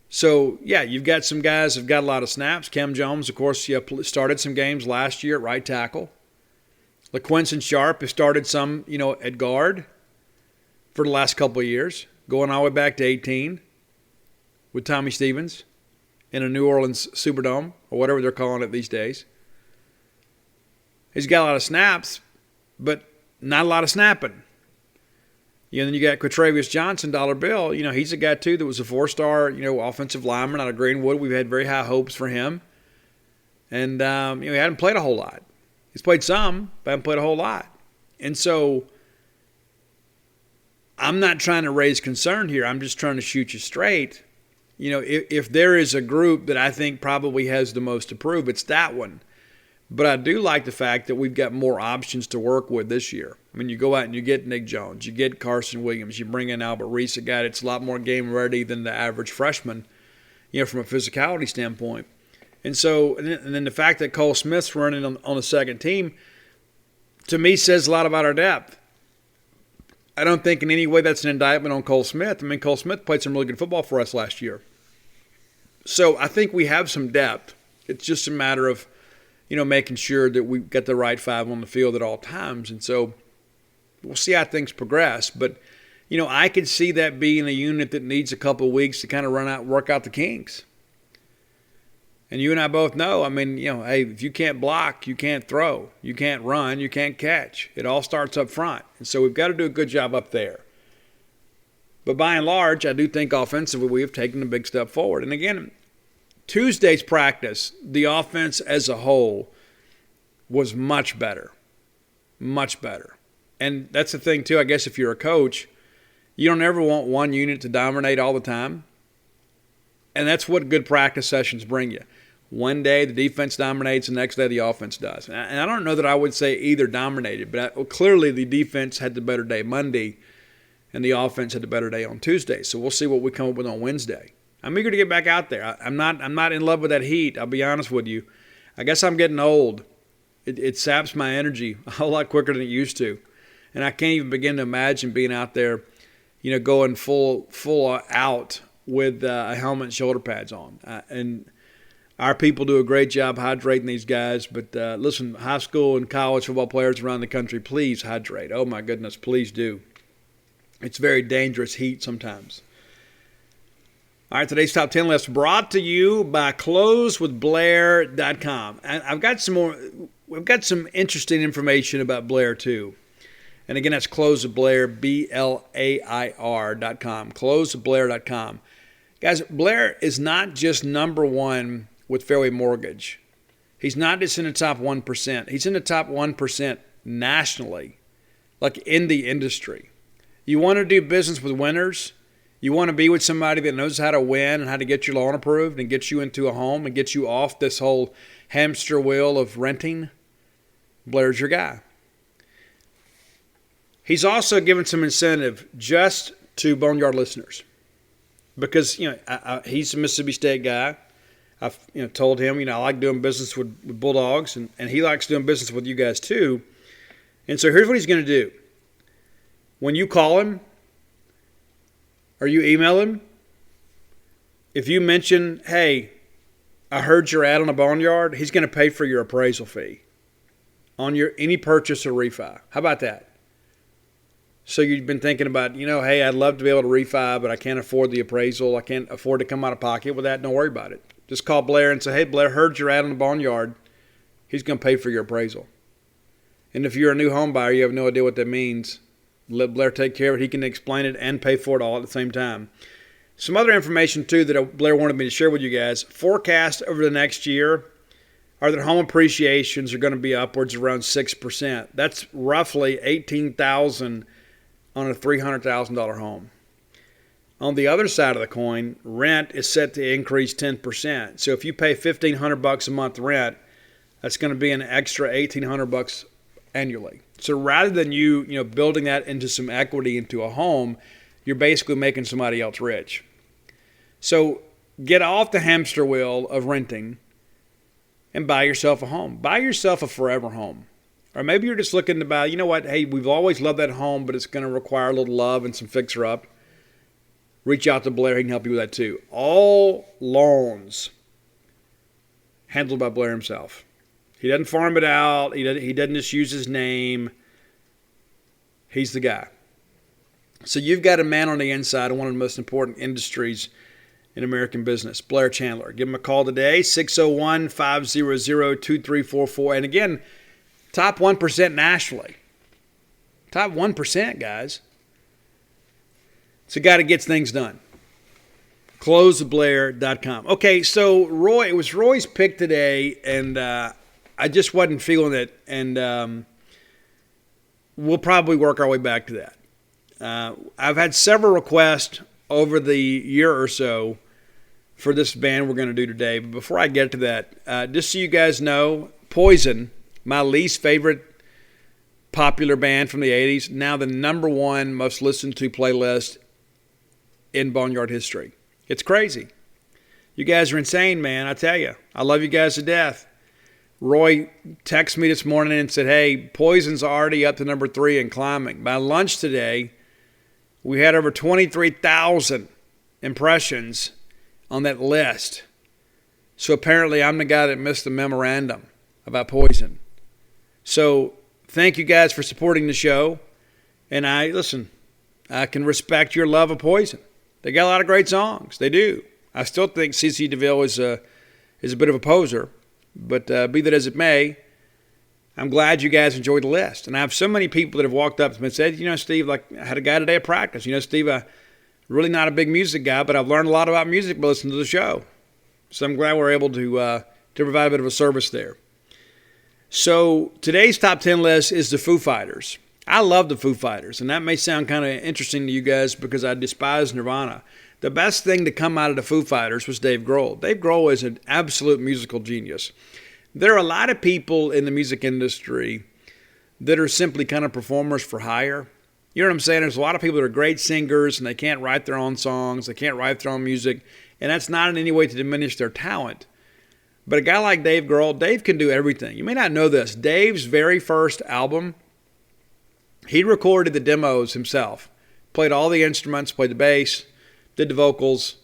So, yeah, you've got some guys who've got a lot of snaps. Cam Jones, of course, started some games last year at right tackle. LaQuinton Sharp has started some, at guard for the last couple of years, going all the way back to 18 with Tommy Stevens in a New Orleans Superdome, or whatever they're calling it these days. He's got a lot of snaps, but not a lot of snapping. Then you got Quatravius Johnson, dollar bill. He's a guy, too, that was a 4-star, offensive lineman out of Greenwood. We've had very high hopes for him. And, he hadn't played a whole lot. He's played some, but hasn't played a whole lot. And so I'm not trying to raise concern here. I'm just trying to shoot you straight. If there is a group that I think probably has the most to prove, it's that one. But I do like the fact that we've got more options to work with this year. I mean, you go out and you get Nick Jones, you get Carson Williams, you bring in Albert Reese, a guy that's a lot more game ready than the average freshman, from a physicality standpoint. And so, and then the fact that Cole Smith's running on the second team, to me, says a lot about our depth. I don't think in any way that's an indictment on Cole Smith. I mean, Cole Smith played some really good football for us last year. So I think we have some depth. It's just a matter of, making sure that we've got the right 5 on the field at all times. And so we'll see how things progress. But, I could see that being a unit that needs a couple of weeks to kind of work out the kinks. And you and I both know, hey, if you can't block, you can't throw. You can't run, you can't catch. It all starts up front. And so we've got to do a good job up there. But by and large, I do think offensively we have taken a big step forward. And again, Tuesday's practice, the offense as a whole was much better. Much better. And that's the thing, too, I guess if you're a coach, you don't ever want one unit to dominate all the time. And that's what good practice sessions bring you. One day the defense dominates, the next day the offense does. And I don't know that I would say either dominated, but clearly the defense had the better day Monday and the offense had the better day on Tuesday. So we'll see what we come up with on Wednesday. I'm eager to get back out there. I'm not in love with that heat, I'll be honest with you. I guess I'm getting old. It saps my energy a whole lot quicker than it used to. And I can't even begin to imagine being out there, going full out with a helmet and shoulder pads on. And our people do a great job hydrating these guys. But listen, high school and college football players around the country, please hydrate. Oh, my goodness, please do. It's very dangerous heat sometimes. All right, today's top 10 list brought to you by closewithblair.com. And we've got some interesting information about Blair, too. And again, that's closewithblair, BLAIR.com, closewithblair.com. Guys, Blair is not just number one with Fairway Mortgage. He's not just in the top 1%. He's in the top 1% nationally, like in the industry. You want to do business with winners? You want to be with somebody that knows how to win and how to get your loan approved and get you into a home and get you off this whole hamster wheel of renting? Blair's your guy. He's also given some incentive just to Boneyard listeners because, he's a Mississippi State guy. I've told him, I like doing business with Bulldogs, and he likes doing business with you guys too. And so here's what he's going to do. When you call him or you email him, if you mention, hey, I heard your ad on a Boneyard, he's going to pay for your appraisal fee on your any purchase or refi. How about that? So you've been thinking about, hey, I'd love to be able to refi, but I can't afford the appraisal. I can't afford to come out of pocket with that. Don't worry about it. Just call Blair and say, hey, Blair, heard your ad on the Boneyard. He's going to pay for your appraisal. And if you're a new home buyer, you have no idea what that means. Let Blair take care of it. He can explain it and pay for it all at the same time. Some other information, too, that Blair wanted me to share with you guys. Forecast over the next year are that home appreciations are going to be upwards around 6%. That's roughly $18,000 on a $300,000 home. On the other side of the coin, rent is set to increase 10%. So if you pay $1,500 a month rent, that's going to be an extra $1,800 annually. So rather than you building that into some equity into a home, you're basically making somebody else rich. So get off the hamster wheel of renting and buy yourself a home. Buy yourself a forever home. Or maybe you're just looking to buy, hey, we've always loved that home, but it's going to require a little love and some fixer-up. reach out to Blair. He can help you with that too. All loans handled by Blair himself. He doesn't farm it out. He doesn't just use his name. He's the guy. So you've got a man on the inside of one of the most important industries in American business, Blair Chandler. Give him a call today, 601-500-2344. And again, top 1% nationally. Top 1%, guys. It's a guy that gets things done. CloseBlair.com. Okay, so it was Roy's pick today, and I just wasn't feeling it, and we'll probably work our way back to that. I've had several requests over the year or so for this band we're going to do today. But before I get to that, just so you guys know, Poison, my least favorite popular band from the 80s, now the number one most listened to playlist in Boneyard history. It's crazy. You guys are insane, man. I tell you. I love you guys to death. Roy texted me this morning and said, hey, Poison's already up to number 3 and climbing. By lunch today, we had over 23,000 impressions on that list. So apparently I'm the guy that missed the memorandum about Poison. So thank you guys for supporting the show. And I can respect your love of Poison. They got a lot of great songs. They do. I still think CeCe DeVille is a bit of a poser. But be that as it may, I'm glad you guys enjoyed the list. And I have so many people that have walked up to me and said, Steve, like I had a guy today at practice. Steve, I'm really not a big music guy, but I've learned a lot about music by listening to the show. So I'm glad we're able to provide a bit of a service there. So today's top 10 list is the Foo Fighters. I love the Foo Fighters, and that may sound kind of interesting to you guys because I despise Nirvana. The best thing to come out of the Foo Fighters was Dave Grohl. Dave Grohl is an absolute musical genius. There are a lot of people in the music industry that are simply kind of performers for hire. You know what I'm saying? There's a lot of people that are great singers and they can't write their own songs. They can't write their own music. And that's not in any way to diminish their talent. But a guy like Dave Grohl, Dave can do everything. You may not know this. Dave's very first album, he recorded the demos himself. Played all the instruments, played the bass, did the vocals,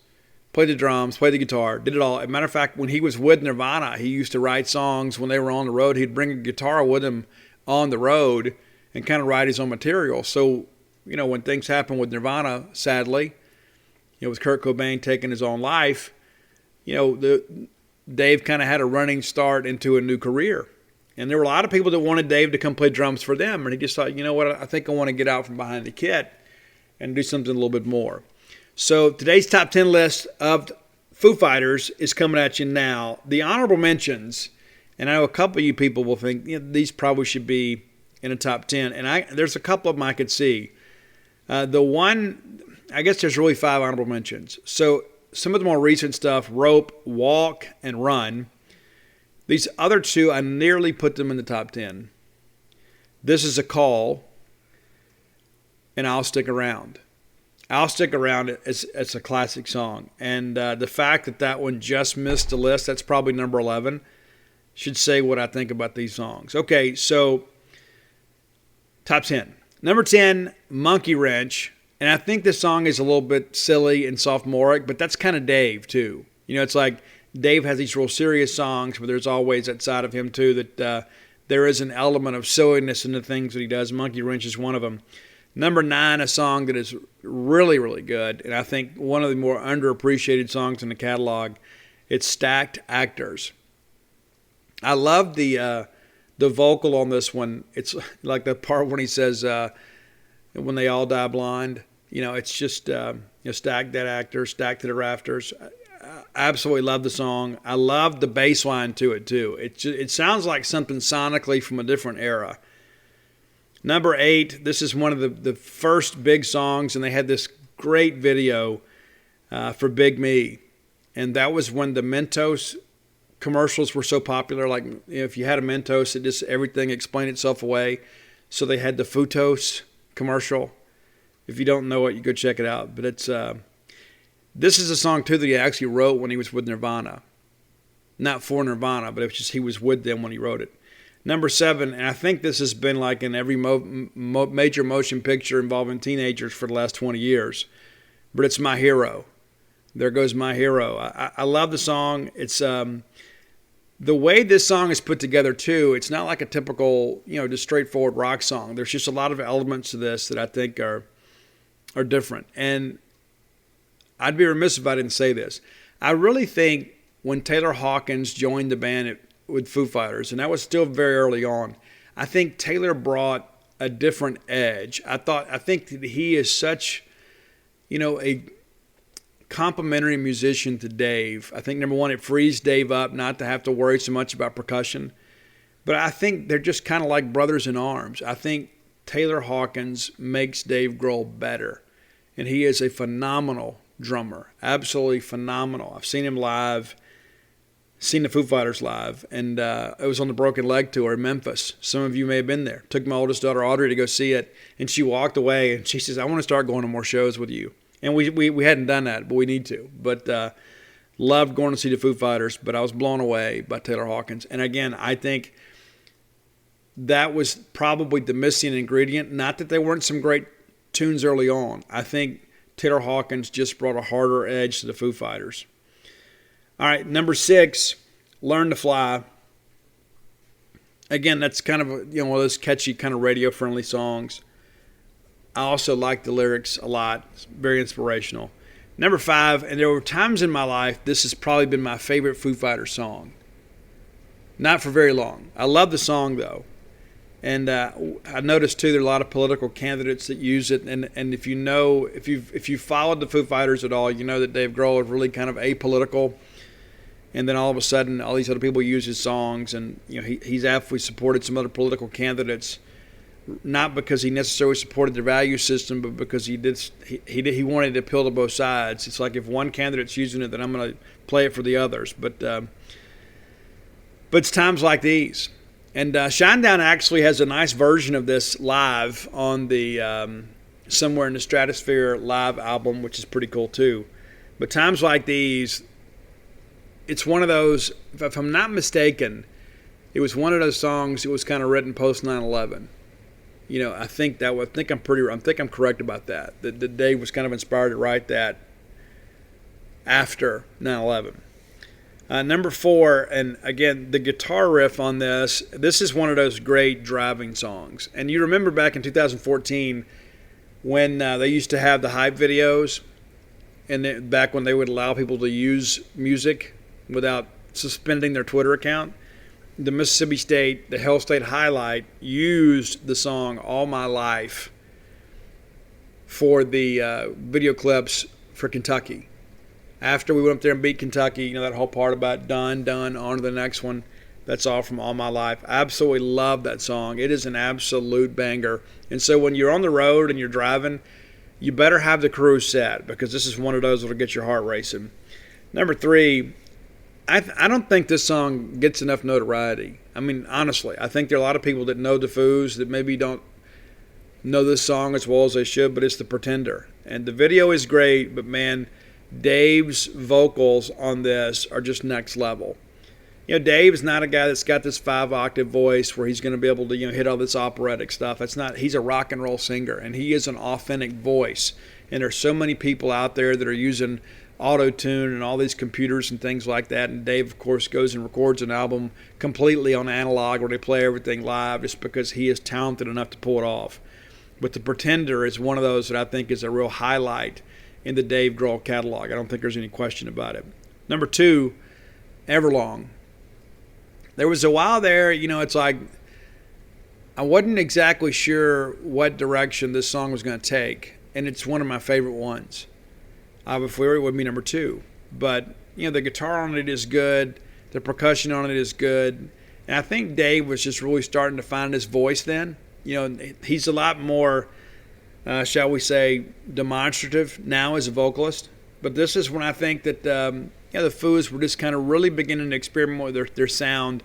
played the drums, played the guitar, did it all. As a matter of fact, when he was with Nirvana, he used to write songs when they were on the road. He'd bring a guitar with him on the road and kind of write his own material. So, when things happen with Nirvana, sadly, with Kurt Cobain taking his own life, Dave kind of had a running start into a new career. And there were a lot of people that wanted Dave to come play drums for them. And he just thought, you know what, I think I want to get out from behind the kit and do something a little bit more. So today's top 10 list of Foo Fighters is coming at you now. The honorable mentions, and I know a couple of you people will think these probably should be in a top 10. And there's a couple of them I could see. I guess there's really 5 honorable mentions. So some of the more recent stuff, Rope, Walk, and Run. These other 2, I nearly put them in the top 10. This Is a Call, and I'll Stick Around. I'll Stick Around, it's a classic song. And the fact that one just missed the list, that's probably number 11, should say what I think about these songs. Okay, so top 10. Number 10, Monkey Wrench. And I think this song is a little bit silly and sophomoric, but that's kind of Dave, too. It's like Dave has these real serious songs, but there's always that side of him, too, that there is an element of silliness in the things that he does. Monkey Wrench is one of them. Number 9, a song that is really, really good, and I think one of the more underappreciated songs in the catalog. It's Stacked Actors. I love the vocal on this one. It's like the part when he says, when they all die blind. It's just stacked that actor, stacked to the rafters. I absolutely love the song. I love the bass line to it, too. It sounds like something sonically from a different era. Number 8, this is one of the first big songs, and they had this great video for Big Me. And that was when the Mentos commercials were so popular. Like, if you had a Mentos, everything explained itself away. So they had the Futos commercial. If you don't know it, you go check it out. But this is a song, too, that he actually wrote when he was with Nirvana. Not for Nirvana, but it was just he was with them when he wrote it. Number 7, and I think this has been like in every major motion picture involving teenagers for the last 20 years, but it's my hero. There goes my hero. I love the song. It's the way this song is put together too. It's not like a typical, just straightforward rock song. There's just a lot of elements to this that I think are different. And I'd be remiss if I didn't say this. I really think when Taylor Hawkins joined the band with Foo Fighters, and that was still very early on, I think Taylor brought a different edge. I think that he is such, a complimentary musician to Dave. I think, number one, it frees Dave up not to have to worry so much about percussion. But I think they're just kind of like brothers in arms. I think Taylor Hawkins makes Dave Grohl better. And he is a phenomenal drummer. Absolutely phenomenal. I've seen him live, seen the Foo Fighters live, and it was on the Broken Leg tour in Memphis. Some of you may have been there. Took my oldest daughter, Audrey, to go see it, and she walked away, and she says, I want to start going to more shows with you. And we hadn't done that, but we need to. But loved going to see the Foo Fighters, but I was blown away by Taylor Hawkins. And again, I think that was probably the missing ingredient. Not that there weren't some great tunes early on. I think Taylor Hawkins just brought a harder edge to the Foo Fighters. All right, number 6, Learn to Fly. Again, that's kind of one of those catchy, kind of radio-friendly songs. I also like the lyrics a lot. It's very inspirational. Number 5, and there were times in my life this has probably been my favorite Foo Fighters song. Not for very long. I love the song, though. And I noticed, too, there are a lot of political candidates that use it. And if you've followed the Foo Fighters at all, you know that Dave Grohl is really kind of apolitical. And then all of a sudden, all these other people use his songs. And he's actually supported some other political candidates, not because he necessarily supported their value system, but because he wanted to appeal to both sides. It's like if one candidate's using it, then I'm going to play it for the others. But it's times like these. And Shinedown actually has a nice version of this live on the Somewhere in the Stratosphere live album, which is pretty cool too. But times like these, it's one of those, if I'm not mistaken, it was one of those songs that was kind of written post 9/11. I think I'm correct about that. That Dave was kind of inspired to write that after 9/11. Number 4, and again, the guitar riff on this is one of those great driving songs. And you remember back in 2014 when they used to have the hype videos, and back when they would allow people to use music without suspending their Twitter account, the Mississippi State, the Hell State Highlight, used the song All My Life for the video clips for Kentucky. After we went up there and beat Kentucky, that whole part about done, on to the next one, that's all from All My Life. I absolutely love that song. It is an absolute banger. And so when you're on the road and you're driving, you better have the cruise set, because this is one of those that will get your heart racing. Number 3, I don't think this song gets enough notoriety. I mean, honestly, I think there are a lot of people that know the Foos that maybe don't know this song as well as they should, but it's The Pretender. And the video is great, but man, Dave's vocals on this are just next level. Dave is not a guy that's got this 5-octave voice where he's going to be able to hit all this operatic stuff. He's a rock and roll singer, and he is an authentic voice. And there's so many people out there that are using auto-tune and all these computers and things like that. And Dave, of course, goes and records an album completely on analog where they play everything live just because he is talented enough to pull it off. But The Pretender is one of those that I think is a real highlight in the Dave Grohl catalog. I don't think there's any question about it. Number 2, Everlong. There was a while there, it's like I wasn't exactly sure what direction this song was going to take, and it's one of my favorite ones. Before it would be number 2. But, the guitar on it is good. The percussion on it is good. And I think Dave was just really starting to find his voice then. He's a lot more, shall we say, demonstrative now as a vocalist. But this is when I think that the Foos were just kind of really beginning to experiment with their sound.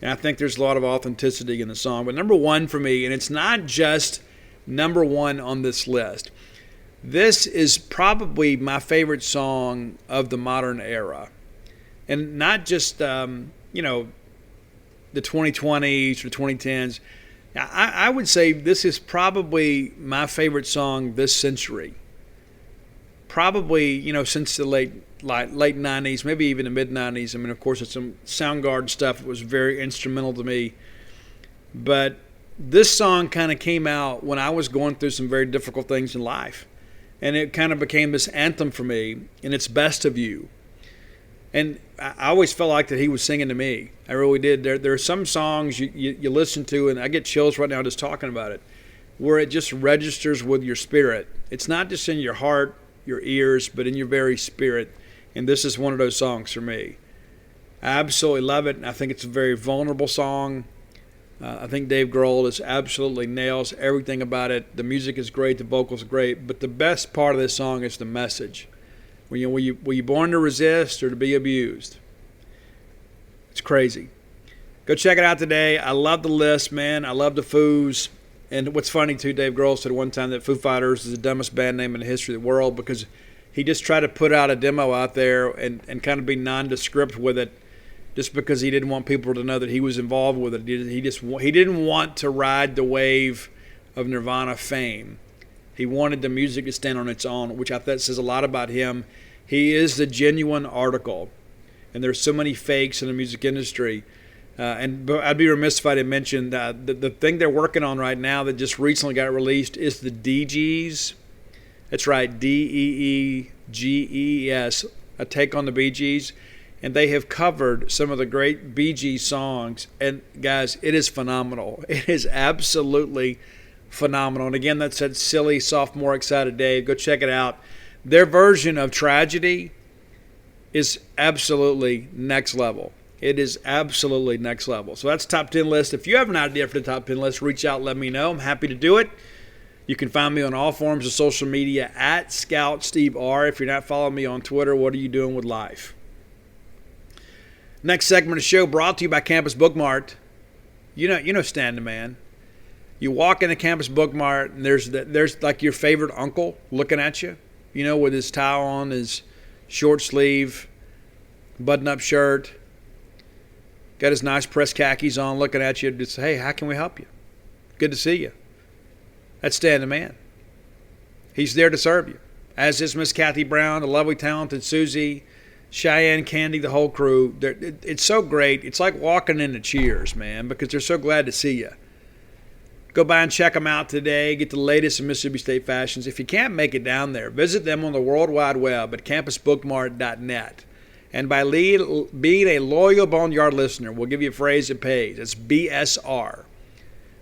And I think there's a lot of authenticity in the song. But number 1 for me, and it's not just number 1 on this list, this is probably my favorite song of the modern era. And not just, the 2020s or 2010s. I would say this is probably my favorite song this century. probably, since the late 90s, maybe even the mid 90s. I mean, of course, it's some Soundgarden stuff that was very instrumental to me. But this song kind of came out when I was going through some very difficult things in life. And it kind of became this anthem for me, and it's Best of You. And I always felt like that he was singing to me. I really did. There are some songs you listen to, and I get chills right now just talking about it, where it just registers with your spirit. It's not just in your heart, your ears, but in your very spirit. And this is one of those songs for me. I absolutely love it. I think it's a very vulnerable song. I think Dave Grohl just absolutely nails everything about it. The music is great. The vocals are great. But the best part of this song is the message. Were you born to resist or to be abused? It's crazy. Go check it out today. I love the list, man. I love the Foos. And what's funny, too, Dave Grohl said one time that Foo Fighters is the dumbest band name in the history of the world because he just tried to put out a demo out there and kind of be nondescript with it just because he didn't want people to know that he was involved with it. He didn't want to ride the wave of Nirvana fame. He wanted the music to stand on its own, which I thought says a lot about him. He is the genuine article, and there's so many fakes in the music industry. But I'd be remiss if I didn't mention that the thing they're working on right now that just recently got released is the DGs. That's right, DEEGES, a take on the Bee Gees. And they have covered some of the great Bee Gees songs. And, guys, it is phenomenal. It is absolutely phenomenal. And, again, that's that silly sophomore excited Dave. Go check it out. Their version of Tragedy is absolutely next level. It is absolutely next level. So that's top 10 list. If you have an idea for the top 10 list, reach out, let me know. I'm happy to do it. You can find me on all forms of social media at Scout Steve R. If you're not following me on Twitter, what are you doing with life? Next segment of the show brought to you by Campus Bookmart. You know Stan the Man. You walk into Campus Bookmart and there's like your favorite uncle looking at you, with his tie on, his short sleeve, button-up shirt, got his nice pressed khakis on, looking at you, just, hey, how can we help you? Good to see you. That's Stan the Man. He's there to serve you. As is Miss Kathy Brown, the lovely, talented Susie, Cheyenne, Candy, the whole crew. It's so great. It's like walking into Cheers, man, because they're so glad to see you. Go by and check them out today. Get the latest in Mississippi State fashions. If you can't make it down there, visit them on the World Wide Web at campusbookmart.net. And by being a loyal Boneyard listener, we'll give you a phrase that pays. It's BSR,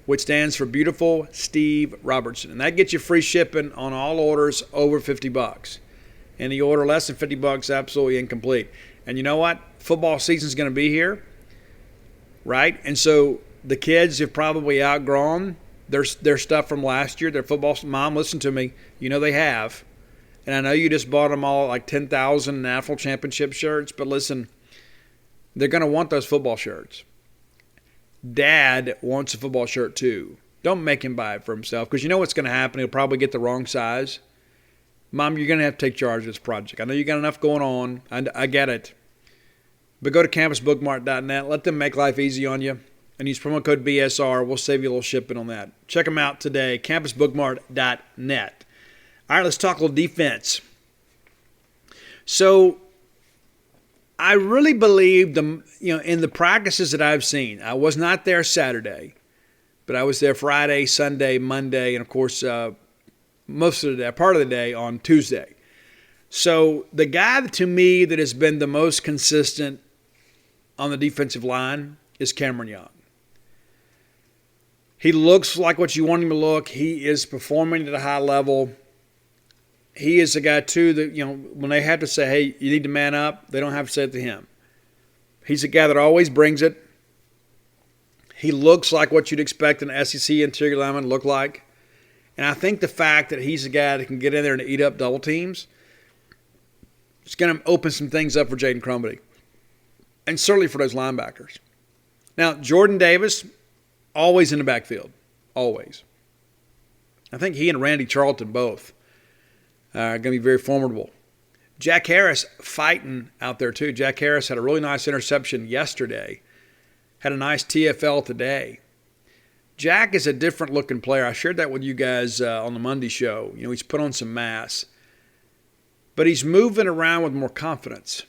which stands for Beautiful Steve Robertson. And that gets you free shipping on all orders over $50. And the order less than $50, absolutely incomplete. And you know what? Football season's going to be here, right? And so the kids have probably outgrown their stuff from last year. Their football mom, listen to me. They have. And I know you just bought them all like 10,000 national championship shirts. But listen, they're going to want those football shirts. Dad wants a football shirt too. Don't make him buy it for himself because you know what's going to happen. He'll probably get the wrong size. Mom, you're going to have to take charge of this project. I know you got enough going on. I get it. But go to campusbookmart.net. Let them make life easy on you. And use promo code BSR. We'll save you a little shipping on that. Check them out today. campusbookmart.net. All right, let's talk a little defense. So I really believe in the practices that I've seen. I was not there Saturday, but I was there Friday, Sunday, Monday, and of course most of the day, part of the day on Tuesday. So the guy to me that has been the most consistent on the defensive line is Cameron Young. He looks like what you want him to look. He is performing at a high level. He is a guy, too, that, when they have to say, hey, you need to man up, they don't have to say it to him. He's a guy that always brings it. He looks like what you'd expect an SEC interior lineman to look like. And I think the fact that he's a guy that can get in there and eat up double teams is going to open some things up for Jaden Crumedy. And certainly for those linebackers. Now, Jordan Davis, always in the backfield. Always. I think he and Randy Charlton both are going to be very formidable. Jack Harris fighting out there too. Jack Harris had a really nice interception yesterday. Had a nice TFL today. Jack is a different looking player. I shared that with you guys on the Monday show. He's put on some mass. but he's moving around with more confidence.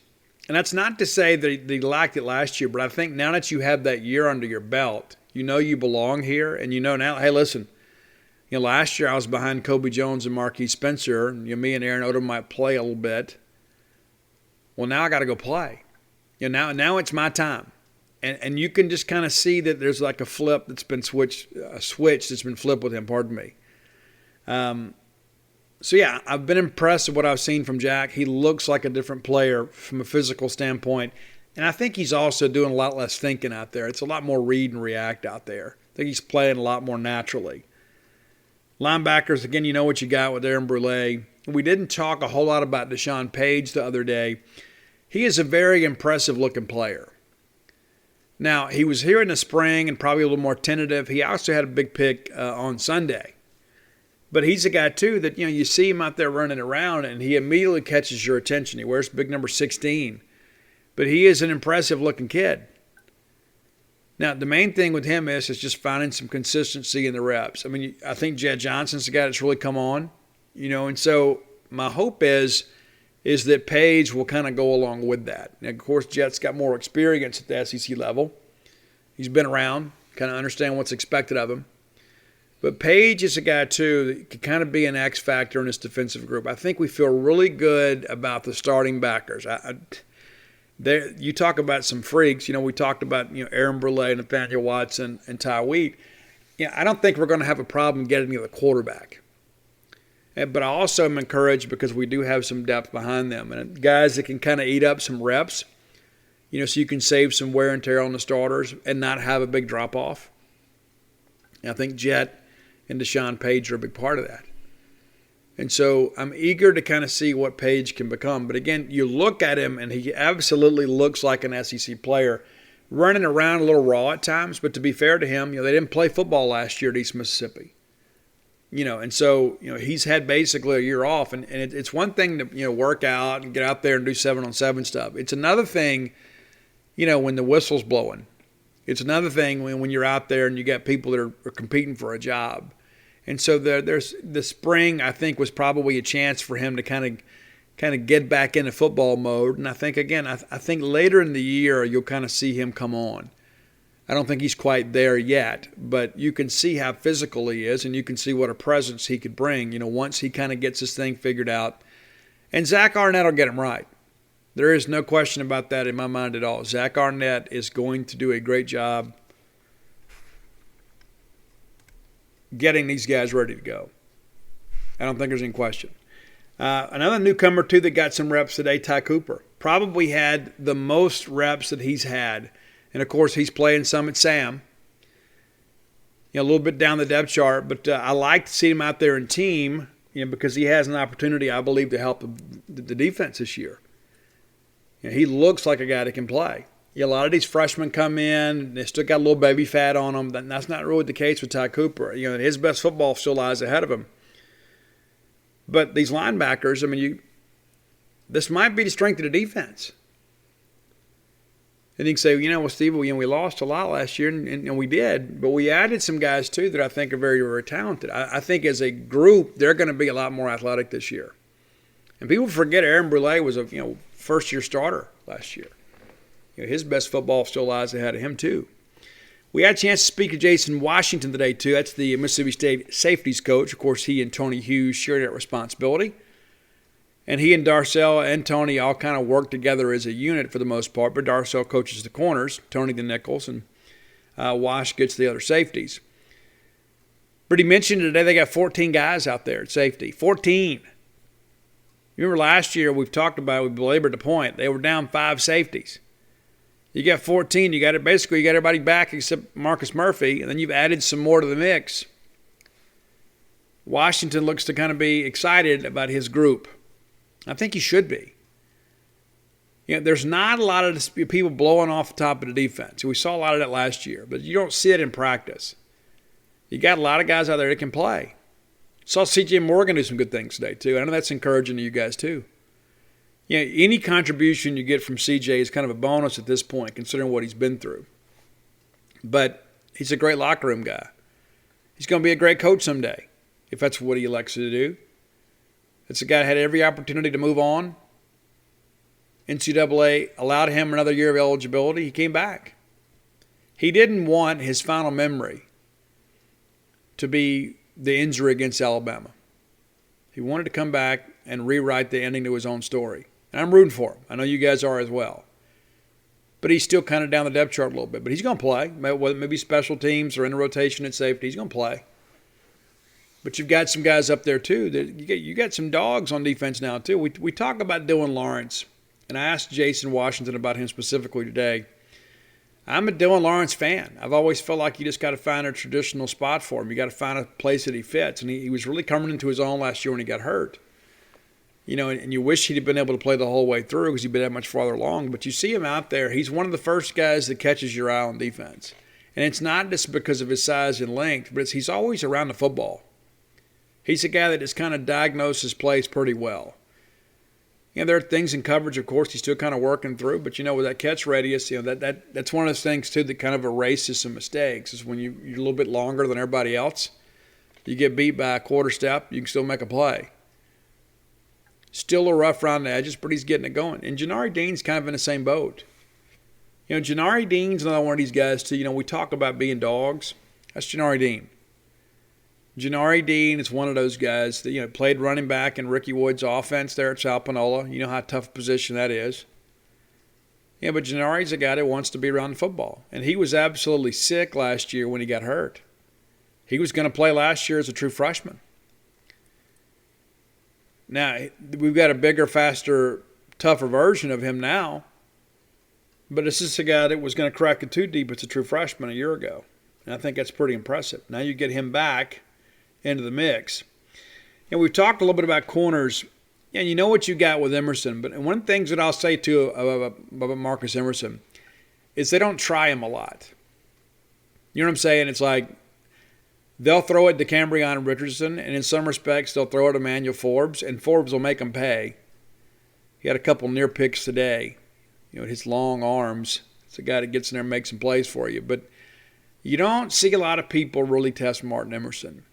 And that's not to say that he lacked it last year, but I think now that you have that year under your belt, you know you belong here, and you know now, hey, listen, last year I was behind Kobe Jones and Marquise Spencer, and me and Aaron Odom might play a little bit. Well, now I got to go play. Now it's my time. And you can just kind of see that there's like a flip that's been switched, a switch that's been flipped with him, pardon me. So, yeah, I've been impressed with what I've seen from Jack. He looks like a different player from a physical standpoint. And I think he's also doing a lot less thinking out there. It's a lot more read and react out there. I think he's playing a lot more naturally. Linebackers, again, you know what you got with Aaron Brule. We didn't talk a whole lot about Deshaun Page the other day. He is a very impressive-looking player. Now, he was here in the spring and probably a little more tentative. He also had a big pick on Sunday. But he's a guy, too, that you see him out there running around, and he immediately catches your attention. He wears big number 16. But he is an impressive-looking kid. Now, the main thing with him is just finding some consistency in the reps. I mean, I think Jed Johnson's the guy that's really come on, and so my hope is that Page will kind of go along with that. Now, of course, Jet's got more experience at the SEC level. He's been around, kind of understand what's expected of him. But Page is a guy, too, that could kind of be an X factor in this defensive group. I think we feel really good about the starting backers. You talk about some freaks. We talked about Aaron Brule, Nathaniel Watson, and Ty Wheat. I don't think we're going to have a problem getting to the quarterback. But I also am encouraged because we do have some depth behind them. And guys that can kind of eat up some reps, so you can save some wear and tear on the starters and not have a big drop-off. I think Jet and Deshaun Page are a big part of that. And so I'm eager to kind of see what Page can become. But again, you look at him, and he absolutely looks like an SEC player, running around a little raw at times. But to be fair to him, they didn't play football last year at East Mississippi. And so, he's had basically a year off. And it's one thing to, work out and get out there and do 7-on-7 stuff. It's another thing, when the whistle's blowing. It's another thing when you're out there and you got people that are competing for a job. And so there's the spring, I think, was probably a chance for him to kind of get back into football mode. And I think, again, I think later in the year you'll kind of see him come on. I don't think he's quite there yet, but you can see how physical he is, and you can see what a presence he could bring, once he kind of gets this thing figured out. And Zach Arnett will get him right. There is no question about that in my mind at all. Zach Arnett is going to do a great job getting these guys ready to go. I don't think there's any question. Another newcomer, too, that got some reps today, Ty Cooper. Probably had the most reps that he's had. And, of course, he's playing some at Sam. A little bit down the depth chart. But I like to see him out there in team, because he has an opportunity, I believe, to help the defense this year. He looks like a guy that can play. A lot of these freshmen come in, they still got a little baby fat on them. That's not really the case with Ty Cooper. His best football still lies ahead of him. But these linebackers, this might be the strength of the defense. And you can say, well, Steve, we lost a lot last year, and we did. But we added some guys, too, that I think are very, very talented. I think as a group, they're going to be a lot more athletic this year. And people forget Aaron Brule was a first-year starter last year. His best football still lies ahead of him, too. We had a chance to speak to Jason Washington today, too. That's the Mississippi State safeties coach. Of course, he and Tony Hughes share that responsibility. And he and Darcel and Tony all kind of work together as a unit for the most part. But Darcel coaches the corners, Tony the nickels, and Wash gets the other safeties. But he mentioned today they got 14 guys out there at safety. 14. You remember last year we've talked about, we belabored the point, they were down 5 safeties. You got 14. You got everybody back except Marcus Murphy, and then you've added some more to the mix. Washington looks to kind of be excited about his group. I think he should be. There's not a lot of people blowing off the top of the defense. We saw a lot of that last year, but you don't see it in practice. You got a lot of guys out there that can play. Saw C.J. Morgan do some good things today, too. I know that's encouraging to you guys, too. Any contribution you get from C.J. is kind of a bonus at this point, considering what he's been through. But he's a great locker room guy. He's going to be a great coach someday, if that's what he elects to do. It's a guy that had every opportunity to move on. NCAA allowed him another year of eligibility. He came back. He didn't want his final memory to be the injury against Alabama. He wanted to come back and rewrite the ending to his own story. And I'm rooting for him. I know you guys are as well. But he's still kind of down the depth chart a little bit. But he's going to play. Maybe special teams or in the rotation at safety. He's going to play. But you've got some guys up there, too. You got some dogs on defense now, too. We talk about Dylan Lawrence. And I asked Jason Washington about him specifically today. I'm a Dylan Lawrence fan. I've always felt like you just got to find a traditional spot for him. You got to find a place that he fits. And he was really coming into his own last year when he got hurt. You know, and you wish he'd have been able to play the whole way through because he'd been that much farther along. But you see him out there. He's one of the first guys that catches your eye on defense. And it's not just because of his size and length, but he's always around the football. He's a guy that just kind of diagnoses plays pretty well. You know, there are things in coverage, of course, he's still kind of working through. But, you know, with that catch radius, you know, that's one of those things, too, that kind of erases some mistakes. Is when you're a little bit longer than everybody else, you get beat by a quarter step, you can still make a play. Still a rough around the edges, but he's getting it going. And Janari Dean's kind of in the same boat. You know, Janari Dean's another one of these guys, too. You know, we talk about being dogs. That's Janari Dean. Janari Dean is one of those guys that, you know, played running back in Ricky Wood's offense there at South Panola. You know how tough a position that is. Yeah, but Janari's a guy that wants to be around the football. And he was absolutely sick last year when he got hurt. He was going to play last year as a true freshman. Now, we've got a bigger, faster, tougher version of him now. But this is a guy that was going to crack it too deep as a true freshman a year ago. And I think that's pretty impressive. Now you get him back into the mix. And we've talked a little bit about corners. And you know what you got with Emerson. But one of the things that I'll say, too, about Marcus Emerson is they don't try him a lot. You know what I'm saying? It's like they'll throw it to Ketravian Richardson, and in some respects they'll throw it to Emmanuel Forbes, and Forbes will make him pay. He had a couple near picks today. You know, his long arms. It's a guy that gets in there and makes some plays for you. But you don't see a lot of people really test Martin Emerson.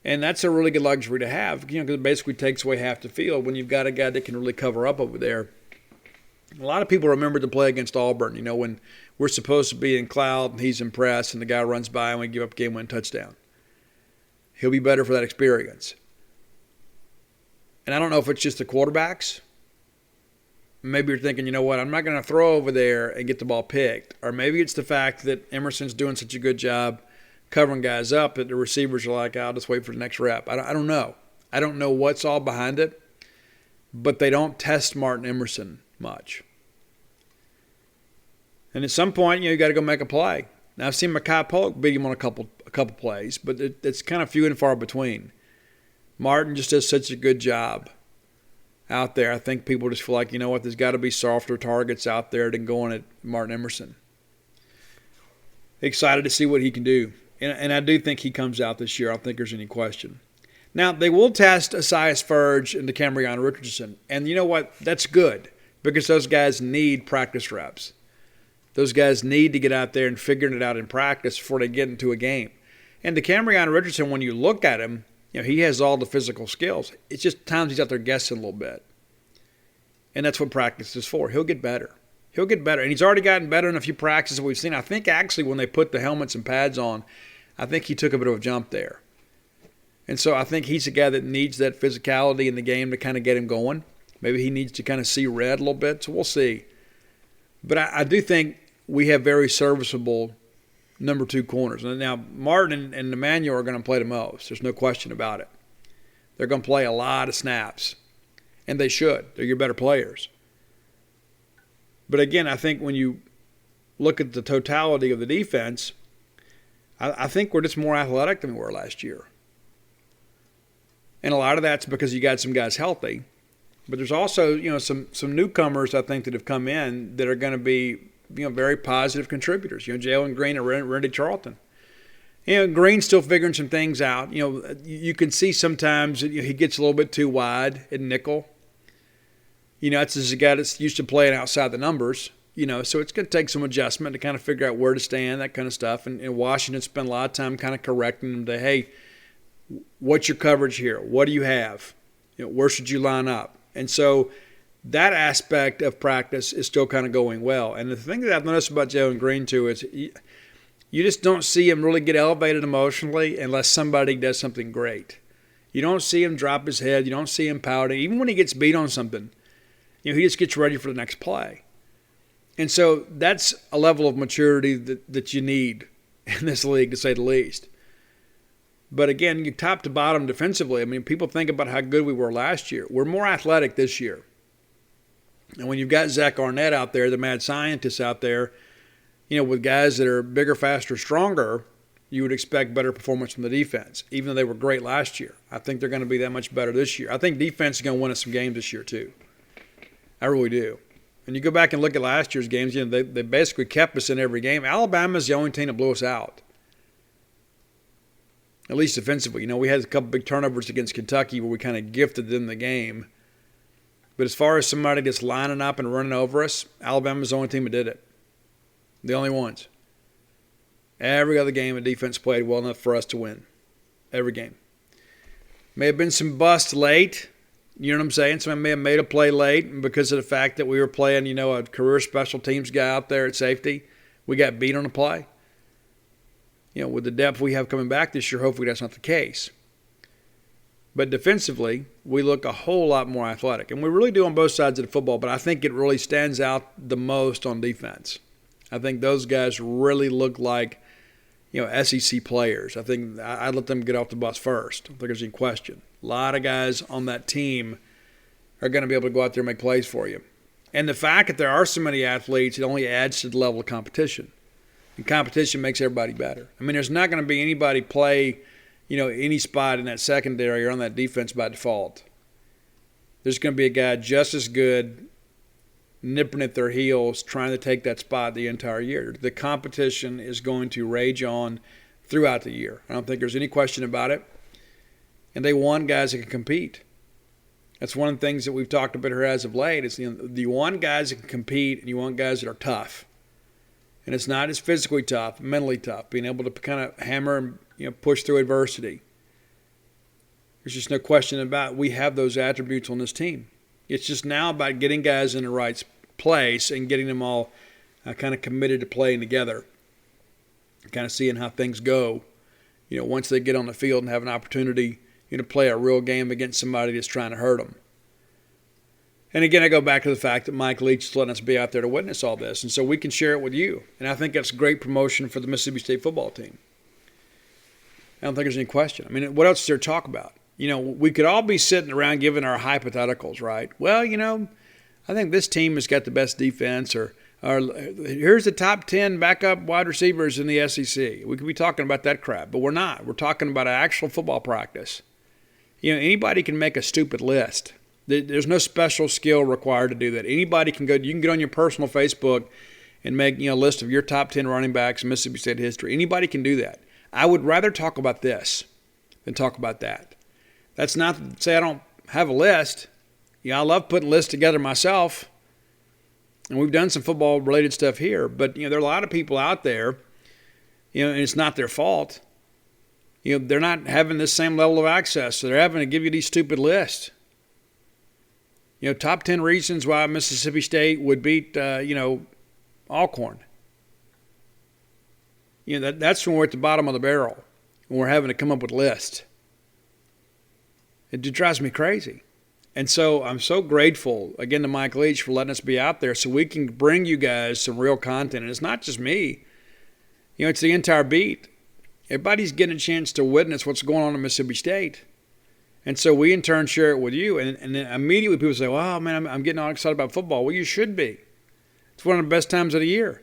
And that's a really good luxury to have, you know, because it basically takes away half the field when you've got a guy that can really cover up over there. A lot of people remember the play against Auburn, you know, when we're supposed to be in cloud and he's in press and the guy runs by and we give up a game-winning touchdown. He'll be better for that experience. And I don't know if it's just the quarterbacks. Maybe you're thinking, you know what, I'm not going to throw over there and get the ball picked. Or maybe it's the fact that Emerson's doing such a good job covering guys up that the receivers are like, I'll just wait for the next rep. I don't know. I don't know what's all behind it, but they don't test Martin Emerson much. And at some point, you know, you got to go make a play. Now, I've seen Mekhi Polk beat him on a couple plays, but it's kind of few and far between. Martin just does such a good job out there. I think people just feel like, you know what, there's got to be softer targets out there than going at Martin Emerson. Excited to see what he can do. And I do think he comes out this year. I don't think there's any question. Now, they will test Asias Furge and Ketravian Richardson. And you know what? That's good because those guys need practice reps. Those guys need to get out there and figure it out in practice before they get into a game. And Ketravian Richardson, when you look at him, you know, he has all the physical skills. It's just times he's out there guessing a little bit. And that's what practice is for. He'll get better. He'll get better. And he's already gotten better in a few practices that we've seen. I think actually when they put the helmets and pads on, I think he took a bit of a jump there. And so I think he's a guy that needs that physicality in the game to kind of get him going. Maybe he needs to kind of see red a little bit, so we'll see. But I do think we have very serviceable number two corners. Now, Martin and Emmanuel are going to play the most. There's no question about it. They're going to play a lot of snaps, and they should. They're your better players. But again, I think when you look at the totality of the defense, I think we're just more athletic than we were last year. And a lot of that's because you got some guys healthy. But there's also, you know, some newcomers, I think, that have come in that are going to be, you know, very positive contributors. You know, Jalen Green and Randy Charlton. You know, Green's still figuring some things out. You know, you can see sometimes that, you know, he gets a little bit too wide in nickel. You know, that's a guy that's used to playing outside the numbers. You know, so it's going to take some adjustment to kind of figure out where to stand, that kind of stuff. And Washington spent a lot of time kind of correcting them to, hey, what's your coverage here? What do you have? Where should you line up? And so that aspect of practice is still kind of going well. And the thing that I've noticed about Jalen Green, too, is you just don't see him really get elevated emotionally unless somebody does something great. You don't see him drop his head. You don't see him pouting. Even when he gets beat on something, he just gets ready for the next play. And so that's a level of maturity that you need in this league, to say the least. But again, you top to bottom defensively. I mean, people think about how good we were last year. We're more athletic this year. And when you've got Zach Arnett out there, the mad scientist out there, with guys that are bigger, faster, stronger, you would expect better performance from the defense, even though they were great last year. I think they're going to be that much better this year. I think defense is going to win us some games this year, too. I really do. And you go back and look at last year's games, they basically kept us in every game. Alabama's the only team that blew us out, at least defensively. We had a couple big turnovers against Kentucky where we kind of gifted them the game. But as far as somebody that's lining up and running over us, Alabama's the only team that did it. The only ones. Every other game, the defense played well enough for us to win. Every game. May have been some busts late. You know what I'm saying? Somebody may have made a play late because of the fact that we were playing, a career special teams guy out there at safety. We got beat on a play. With the depth we have coming back this year, hopefully that's not the case. But defensively, we look a whole lot more athletic. And we really do on both sides of the football, but I think it really stands out the most on defense. I think those guys really look like, SEC players. I think I'd let them get off the bus first. I don't think there's any question. A lot of guys on that team are going to be able to go out there and make plays for you. And the fact that there are so many athletes, it only adds to the level of competition. And competition makes everybody better. I mean, there's not going to be anybody play, any spot in that secondary or on that defense by default. There's going to be a guy just as good nipping at their heels trying to take that spot the entire year. The competition is going to rage on throughout the year. I don't think there's any question about it. And they want guys that can compete. That's one of the things that we've talked about here as of late is you want guys that can compete and you want guys that are tough. And it's not as physically tough, mentally tough, being able to kind of hammer and push through adversity. There's just no question about it. We have those attributes on this team. It's just now about getting guys in the right place and getting them all kind of committed to playing together. Kind of seeing how things go, once they get on the field and have an opportunity to play a real game against somebody that's trying to hurt them. And again, I go back to the fact that Mike Leach is letting us be out there to witness all this, and so we can share it with you. And I think that's great promotion for the Mississippi State football team. I don't think there's any question. I mean, what else is there to talk about? We could all be sitting around giving our hypotheticals, right? Well, I think this team has got the best defense, or here's the top 10 backup wide receivers in the SEC. We could be talking about that crap, but we're not. We're talking about an actual football practice. Anybody can make a stupid list. There's no special skill required to do that. Anybody can go. You can get on your personal Facebook and make a list of your top 10 running backs in Mississippi State history. Anybody can do that. I would rather talk about this than talk about that. That's not to say I don't have a list. I love putting lists together myself, and we've done some football-related stuff here. But there are a lot of people out there, and it's not their fault. They're not having this same level of access, so they're having to give you these stupid lists. Top 10 reasons why Mississippi State would beat, Alcorn. That's when we're at the bottom of the barrel, when we're having to come up with lists. It just drives me crazy. And so I'm so grateful, again, to Mike Leach for letting us be out there so we can bring you guys some real content. And it's not just me. It's the entire beat. Everybody's getting a chance to witness what's going on in Mississippi State. And so we, in turn, share it with you. And then immediately people say, wow, man, I'm getting all excited about football. Well, you should be. It's one of the best times of the year.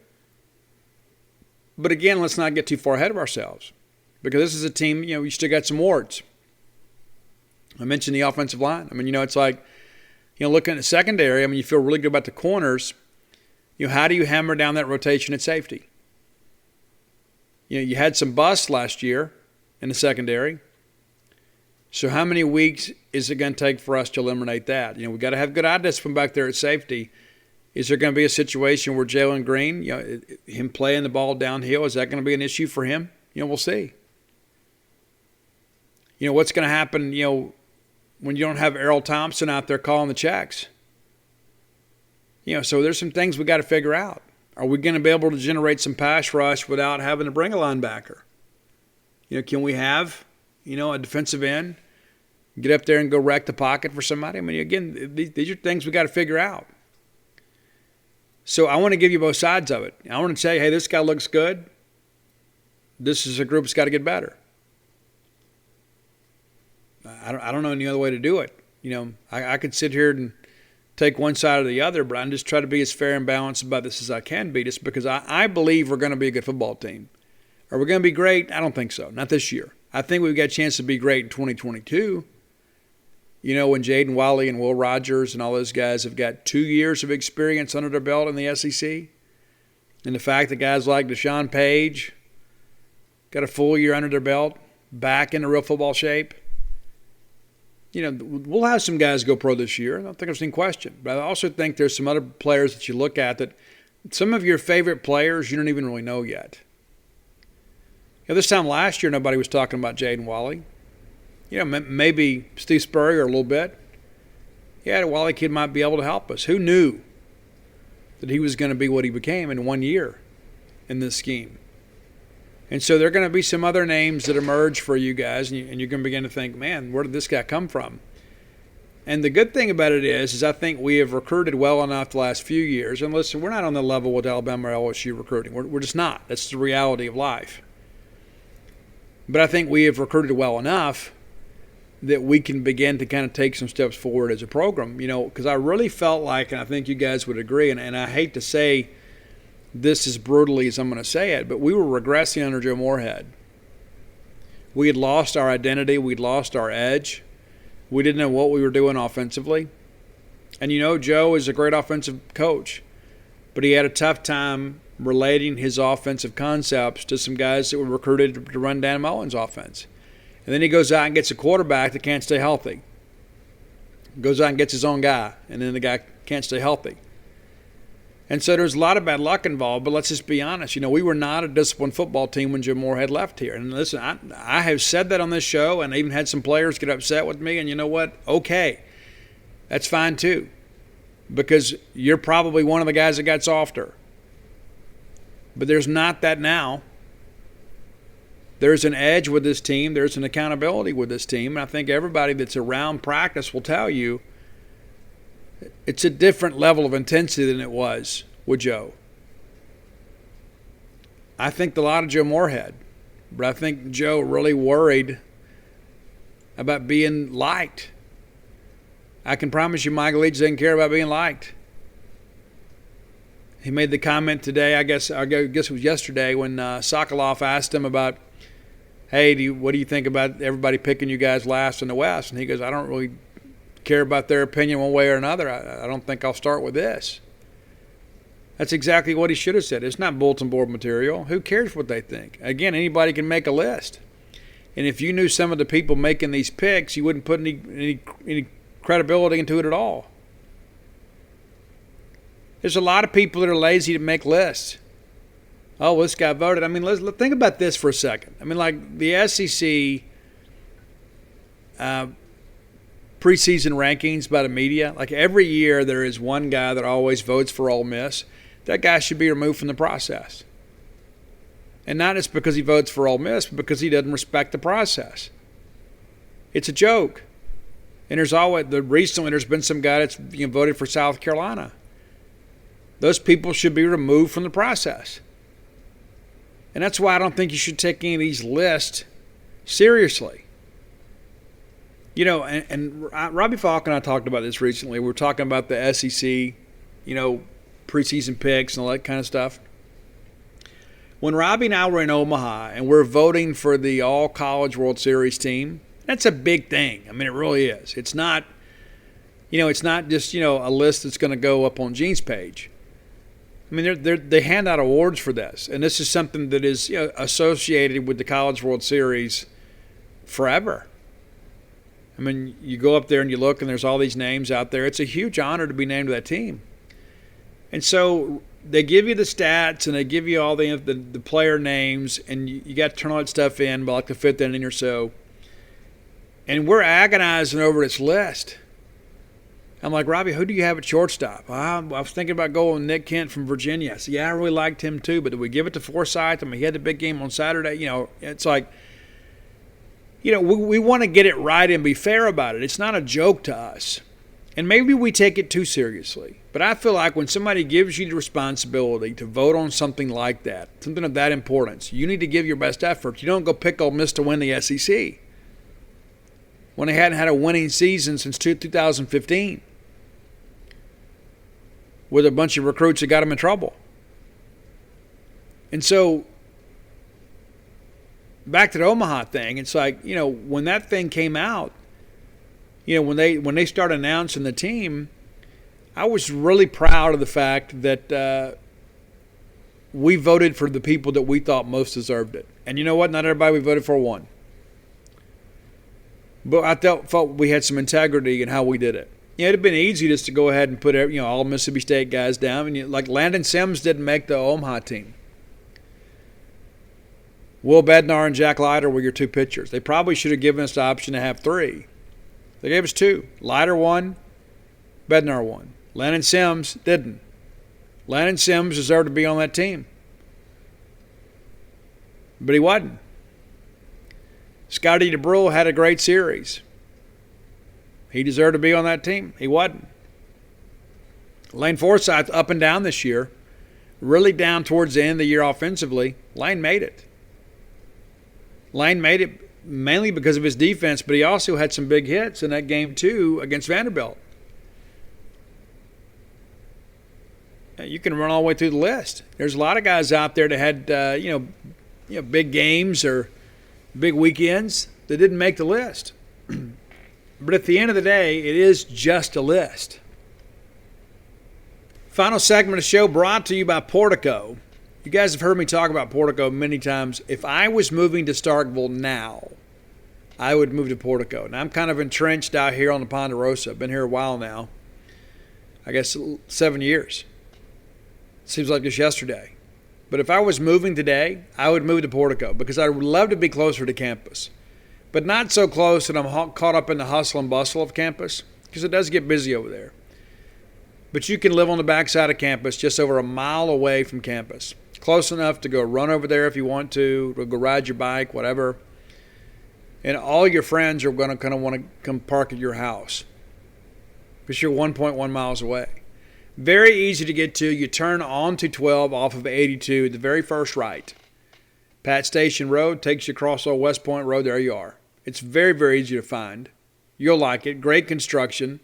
But again, let's not get too far ahead of ourselves. Because this is a team, you still got some warts. I mentioned the offensive line. I mean, it's like, looking at the secondary, you feel really good about the corners. How do you hammer down that rotation at safety? You had some busts last year in the secondary. So how many weeks is it going to take for us to eliminate that? We've got to have good eye discipline back there at safety. Is there going to be a situation where Jalen Green, him playing the ball downhill, is that going to be an issue for him? We'll see. What's going to happen, when you don't have Errol Thompson out there calling the checks. So there's some things we got to figure out. Are we going to be able to generate some pass rush without having to bring a linebacker? Can we have, a defensive end get up there and go wreck the pocket for somebody? I mean, again, these are things we got to figure out. So I want to give you both sides of it. I want to say, hey, this guy looks good. This is a group that's got to get better. I don't know any other way to do it. I could sit here and take one side or the other, but I'm just trying to be as fair and balanced about this as I can be, just because I believe we're going to be a good football team. Are we going to be great? I don't think so. Not this year. I think we've got a chance to be great in 2022. When Jaden Wiley and Will Rogers and all those guys have got 2 years of experience under their belt in the SEC, and the fact that guys like Deshaun Page got a full year under their belt, back into real football shape, we'll have some guys go pro this year. I don't think there's any question. But I also think there's some other players that you look at that some of your favorite players you don't even really know yet. This time last year, nobody was talking about Jaden Wiley. Maybe Steve Spurrier a little bit. Yeah, the Wiley kid might be able to help us. Who knew that he was going to be what he became in 1 year in this scheme? And so there are going to be some other names that emerge for you guys, and you're going to begin to think, man, where did this guy come from? And the good thing about it is I think we have recruited well enough the last few years. And listen, we're not on the level with Alabama or LSU recruiting. We're just not. That's the reality of life. But I think we have recruited well enough that we can begin to kind of take some steps forward as a program, because I really felt like, and I think you guys would agree, and I hate to say this as brutally as I'm going to say it, but we were regressing under Joe Moorhead. We had lost our identity. We'd lost our edge. We didn't know what we were doing offensively. And Joe is a great offensive coach, but he had a tough time relating his offensive concepts to some guys that were recruited to run Dan Mullen's offense. And then he goes out and gets a quarterback that can't stay healthy. Goes out and gets his own guy, and then the guy can't stay healthy. And so there's a lot of bad luck involved, but let's just be honest. We were not a disciplined football team when Jim Moore had left here. And listen, I have said that on this show, and I even had some players get upset with me, and you know what? Okay. That's fine too, because you're probably one of the guys that got softer. But there's not that now. There's an edge with this team. There's an accountability with this team. And I think everybody that's around practice will tell you it's a different level of intensity than it was with Joe. I think a lot of Joe Moorhead, but I think Joe really worried about being liked. I can promise you Mike Leach doesn't care about being liked. He made the comment today, I guess it was yesterday, when Sokoloff asked him about, hey, what do you think about everybody picking you guys last in the West? And he goes, I don't really care about their opinion one way or another. I don't think I'll start with this. That's exactly what he should have said. It's not bulletin board material. Who cares what they think? Again, anybody can make a list. And if you knew some of the people making these picks, you wouldn't put any credibility into it at all. There's a lot of people that are lazy to make lists. Oh, well, this guy voted. I mean, let's think about this for a second. I mean, like the SEC preseason rankings by the media, like every year there is one guy that always votes for Ole Miss. That guy should be removed from the process. And not just because he votes for Ole Miss, but because he doesn't respect the process. It's a joke. And recently there's been some guy that's voted for South Carolina. Those people should be removed from the process. And that's why I don't think you should take any of these lists seriously. And Robbie Falk and I talked about this recently. We were talking about the SEC, preseason picks and all that kind of stuff. When Robbie and I were in Omaha and we're voting for the All-College World Series team, that's a big thing. I mean, it really is. It's not, it's not just, a list that's going to go up on Gene's page. I mean, they hand out awards for this, and this is something that is associated with the College World Series forever. I mean, you go up there and you look, and there's all these names out there. It's a huge honor to be named to that team. And so they give you the stats, and they give you all the player names, and you got to turn all that stuff in by like the fifth inning or so. And we're agonizing over this list. I'm like, Robbie, who do you have at shortstop? I was thinking about going with Nick Kent from Virginia. I said, yeah, I really liked him too, but did we give it to Forsythe? I mean, he had the big game on Saturday. It's like, we want to get it right and be fair about it. It's not a joke to us. And maybe we take it too seriously. But I feel like when somebody gives you the responsibility to vote on something like that, something of that importance, you need to give your best effort. You don't go pick Ole Miss to win the SEC when they hadn't had a winning season since 2015 with a bunch of recruits that got them in trouble. And so back to the Omaha thing, it's like, when that thing came out, when they started announcing the team, I was really proud of the fact that we voted for the people that we thought most deserved it. And you know what? Not everybody we voted for won. But I felt we had some integrity in how we did it. It'd have been easy just to go ahead and put all Mississippi State guys down. And like Landon Sims didn't make the Omaha team. Will Bednar and Jack Leiter were your two pitchers. They probably should have given us the option to have three. They gave us two. Leiter won, Bednar won. Landon Sims didn't. Landon Sims deserved to be on that team. But he wasn't. Scotty DeBrule had a great series. He deserved to be on that team. He wasn't. Lane Forsythe up and down this year. Really down towards the end of the year offensively. Lane made it. Lane made it mainly because of his defense, but he also had some big hits in that game too against Vanderbilt. You can run all the way through the list. There's a lot of guys out there that had big games or big weekends that didn't make the list. But at the end of the day, it is just a list. Final segment of the show brought to you by Portico. You guys have heard me talk about Portico many times. If I was moving to Starkville now, I would move to Portico. Now, I'm kind of entrenched out here on the Ponderosa. I've been here a while now. I guess 7 years. Seems like just yesterday. But if I was moving today, I would move to Portico because I would love to be closer to campus. But not so close that I'm caught up in the hustle and bustle of campus because it does get busy over there. But you can live on the backside of campus just over a mile away from campus. Close enough to go run over there if you want to, or go ride your bike, whatever. And all your friends are going to kind of want to come park at your house because you're 1.1 miles away. Very easy to get to. You turn onto 12 off of 82, the very first right. Pat Station Road takes you across Old West Point Road. There you are. It's very, very easy to find. You'll like it. Great construction,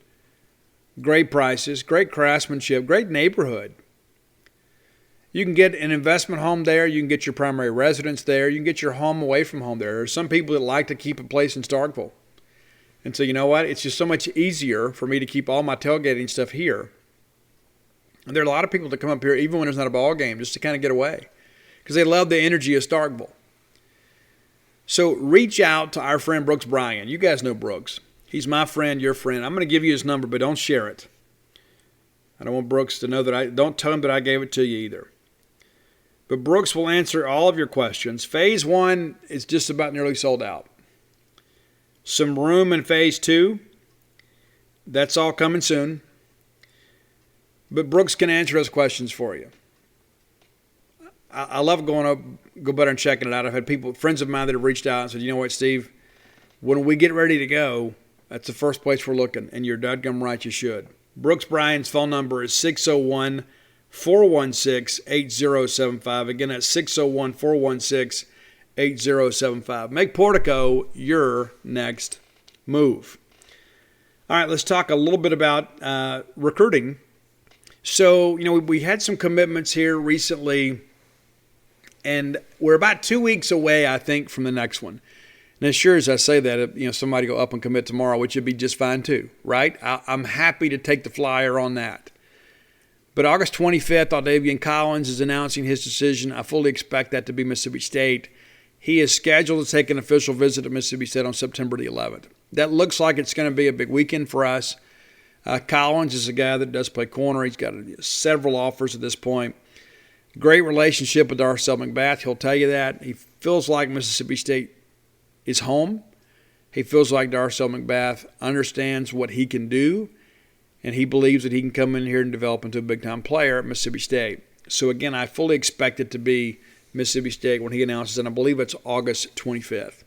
great prices, great craftsmanship, great neighborhood. You can get an investment home there. You can get your primary residence there. You can get your home away from home there. There's some people that like to keep a place in Starkville. And so you know what? It's just so much easier for me to keep all my tailgating stuff here. And there are a lot of people that come up here even when there's not a ball game just to kind of get away because they love the energy of Starkville. So reach out to our friend Brooks Bryan. You guys know Brooks. He's my friend, your friend. I'm going to give you his number, but don't share it. I don't want Brooks to know that don't tell him that I gave it to you either. But Brooks will answer all of your questions. Phase 1 is just about nearly sold out. Some room in Phase 2. That's all coming soon. But Brooks can answer those questions for you. I love going up, go better and checking it out. I've had friends of mine that have reached out and said, you know what, Steve, when we get ready to go, that's the first place we're looking. And you're dadgum right, you should. Brooks Bryan's phone number is 601-416-8075. Again, that's 601-416-8075. Make Portico your next move. All right, let's talk a little bit about recruiting. So, we had some commitments here recently, and we're about 2 weeks away, I think, from the next one. And as sure as I say that, somebody go up and commit tomorrow, which would be just fine too, right? I'm happy to take the flyer on that. But August 25th, Davian Collins is announcing his decision. I fully expect that to be Mississippi State. He is scheduled to take an official visit to Mississippi State on September the 11th. That looks like it's going to be a big weekend for us. Collins is a guy that does play corner. He's got several offers at this point. Great relationship with Darcel McBath. He'll tell you that. He feels like Mississippi State is home. He feels like Darcel McBath understands what he can do, and he believes that he can come in here and develop into a big-time player at Mississippi State. So, again, I fully expect it to be Mississippi State when he announces, and I believe it's August 25th.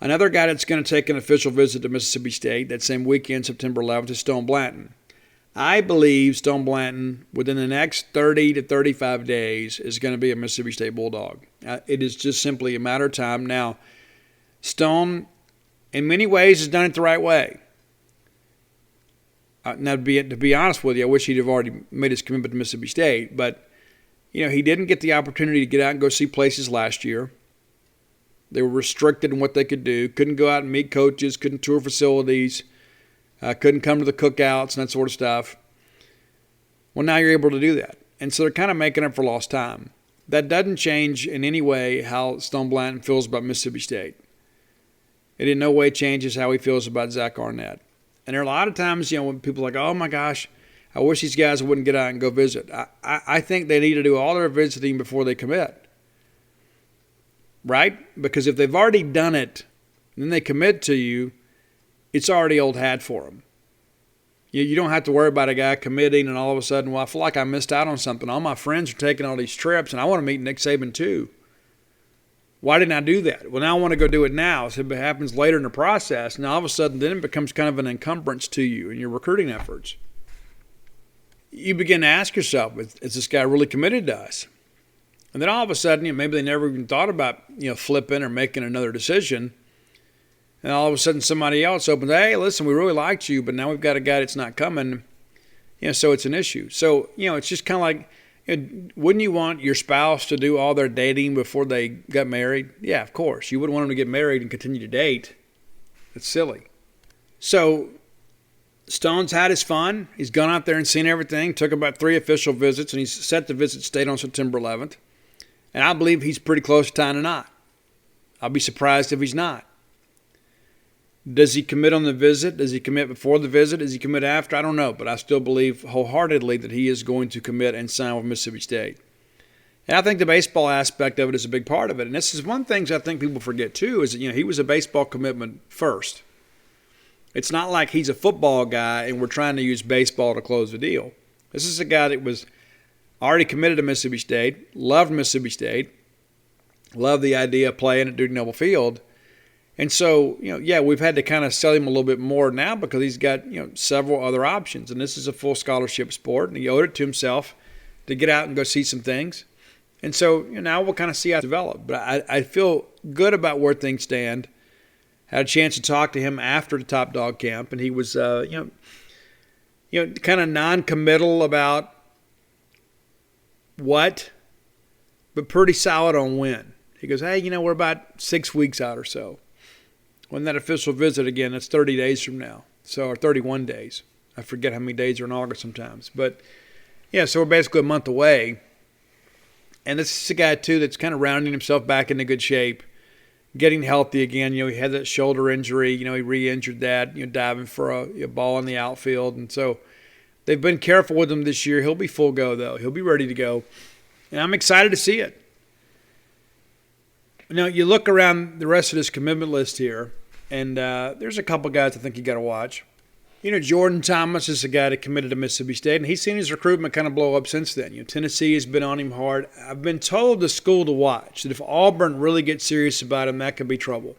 Another guy that's going to take an official visit to Mississippi State that same weekend, September 11th, is Stone Blanton. I believe Stone Blanton, within the next 30 to 35 days, is going to be a Mississippi State Bulldog. It is just simply a matter of time. Now, Stone, in many ways, has done it the right way. Now, to be honest with you, I wish he'd have already made his commitment to Mississippi State. But, he didn't get the opportunity to get out and go see places last year. They were restricted in what they could do. Couldn't go out and meet coaches. Couldn't tour facilities. Couldn't come to the cookouts and that sort of stuff. Well, now you're able to do that. And so they're kind of making up for lost time. That doesn't change in any way how Stone Blanton feels about Mississippi State. It in no way changes how he feels about Zach Arnett. And there are a lot of times, when people are like, oh my gosh, I wish these guys wouldn't get out and go visit. I think they need to do all their visiting before they commit. Right? Because if they've already done it, and then they commit to you, it's already old hat for them. You don't have to worry about a guy committing and all of a sudden, well, I feel like I missed out on something. All my friends are taking all these trips, and I want to meet Nick Saban too. Why didn't I do that? Well, now I want to go do it now. So if it happens later in the process, now all of a sudden then it becomes kind of an encumbrance to you in your recruiting efforts. You begin to ask yourself, is this guy really committed to us? And then all of a sudden, maybe they never even thought about, flipping or making another decision. And all of a sudden somebody else opens, hey, listen, we really liked you, but now we've got a guy that's not coming. So it's an issue. So, it's just kind of like, wouldn't you want your spouse to do all their dating before they got married? Yeah, of course. You wouldn't want them to get married and continue to date. It's silly. So Stone's had his fun. He's gone out there and seen everything, took about 3 official visits, and he's set to visit State on September 11th. And I believe he's pretty close to tying a knot. I'll be surprised if he's not. Does he commit on the visit? Does he commit before the visit? Does he commit after? I don't know, but I still believe wholeheartedly that he is going to commit and sign with Mississippi State. And I think the baseball aspect of it is a big part of it. And this is one of the things I think people forget too, is that he was a baseball commitment first. It's not like he's a football guy and we're trying to use baseball to close the deal. This is a guy that was already committed to Mississippi State, loved Mississippi State, loved the idea of playing at Duke Noble Field. And so, we've had to kind of sell him a little bit more now because he's got, several other options. And this is a full scholarship sport, and he owed it to himself to get out and go see some things. And so, now we'll kind of see how it develops. But I feel good about where things stand. Had a chance to talk to him after the Top Dog camp, and he was, kind of non-committal about what, but pretty solid on when. He goes, hey, we're about 6 weeks out or so. When that official visit, again, that's 30 days from now. Or 31 days. I forget how many days are in August sometimes. But, so we're basically a month away. And this is a guy, too, that's kind of rounding himself back into good shape, getting healthy again. He had that shoulder injury. He re-injured that, diving for a ball in the outfield. And so they've been careful with him this year. He'll be full go, though. He'll be ready to go. And I'm excited to see it. Now, you look around the rest of this commitment list here, and there's a couple guys I think you got to watch. Jordan Thomas is a guy that committed to Mississippi State, and he's seen his recruitment kind of blow up since then. Tennessee has been on him hard. I've been told the school to watch, that if Auburn really gets serious about him, that could be trouble,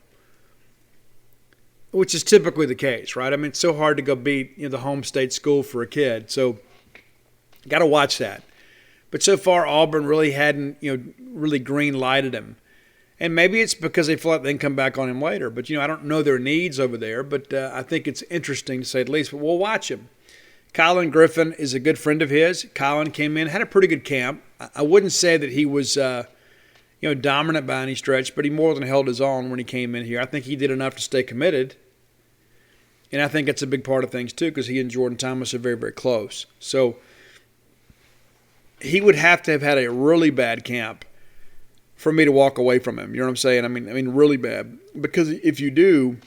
which is typically the case, right? I mean, it's so hard to go beat the home state school for a kid, so got to watch that. But so far, Auburn really hadn't really green-lighted him. And maybe it's because they feel like they can come back on him later. But, I don't know their needs over there. But I think it's interesting to say the least. But we'll watch him. Colin Griffin is a good friend of his. Colin came in, had a pretty good camp. I wouldn't say that he was, dominant by any stretch. But he more than held his own when he came in here. I think he did enough to stay committed. And I think that's a big part of things, too, because he and Jordan Thomas are very, very close. So he would have to have had a really bad camp for me to walk away from him. You know what I'm saying? I mean, really bad. Because if you do,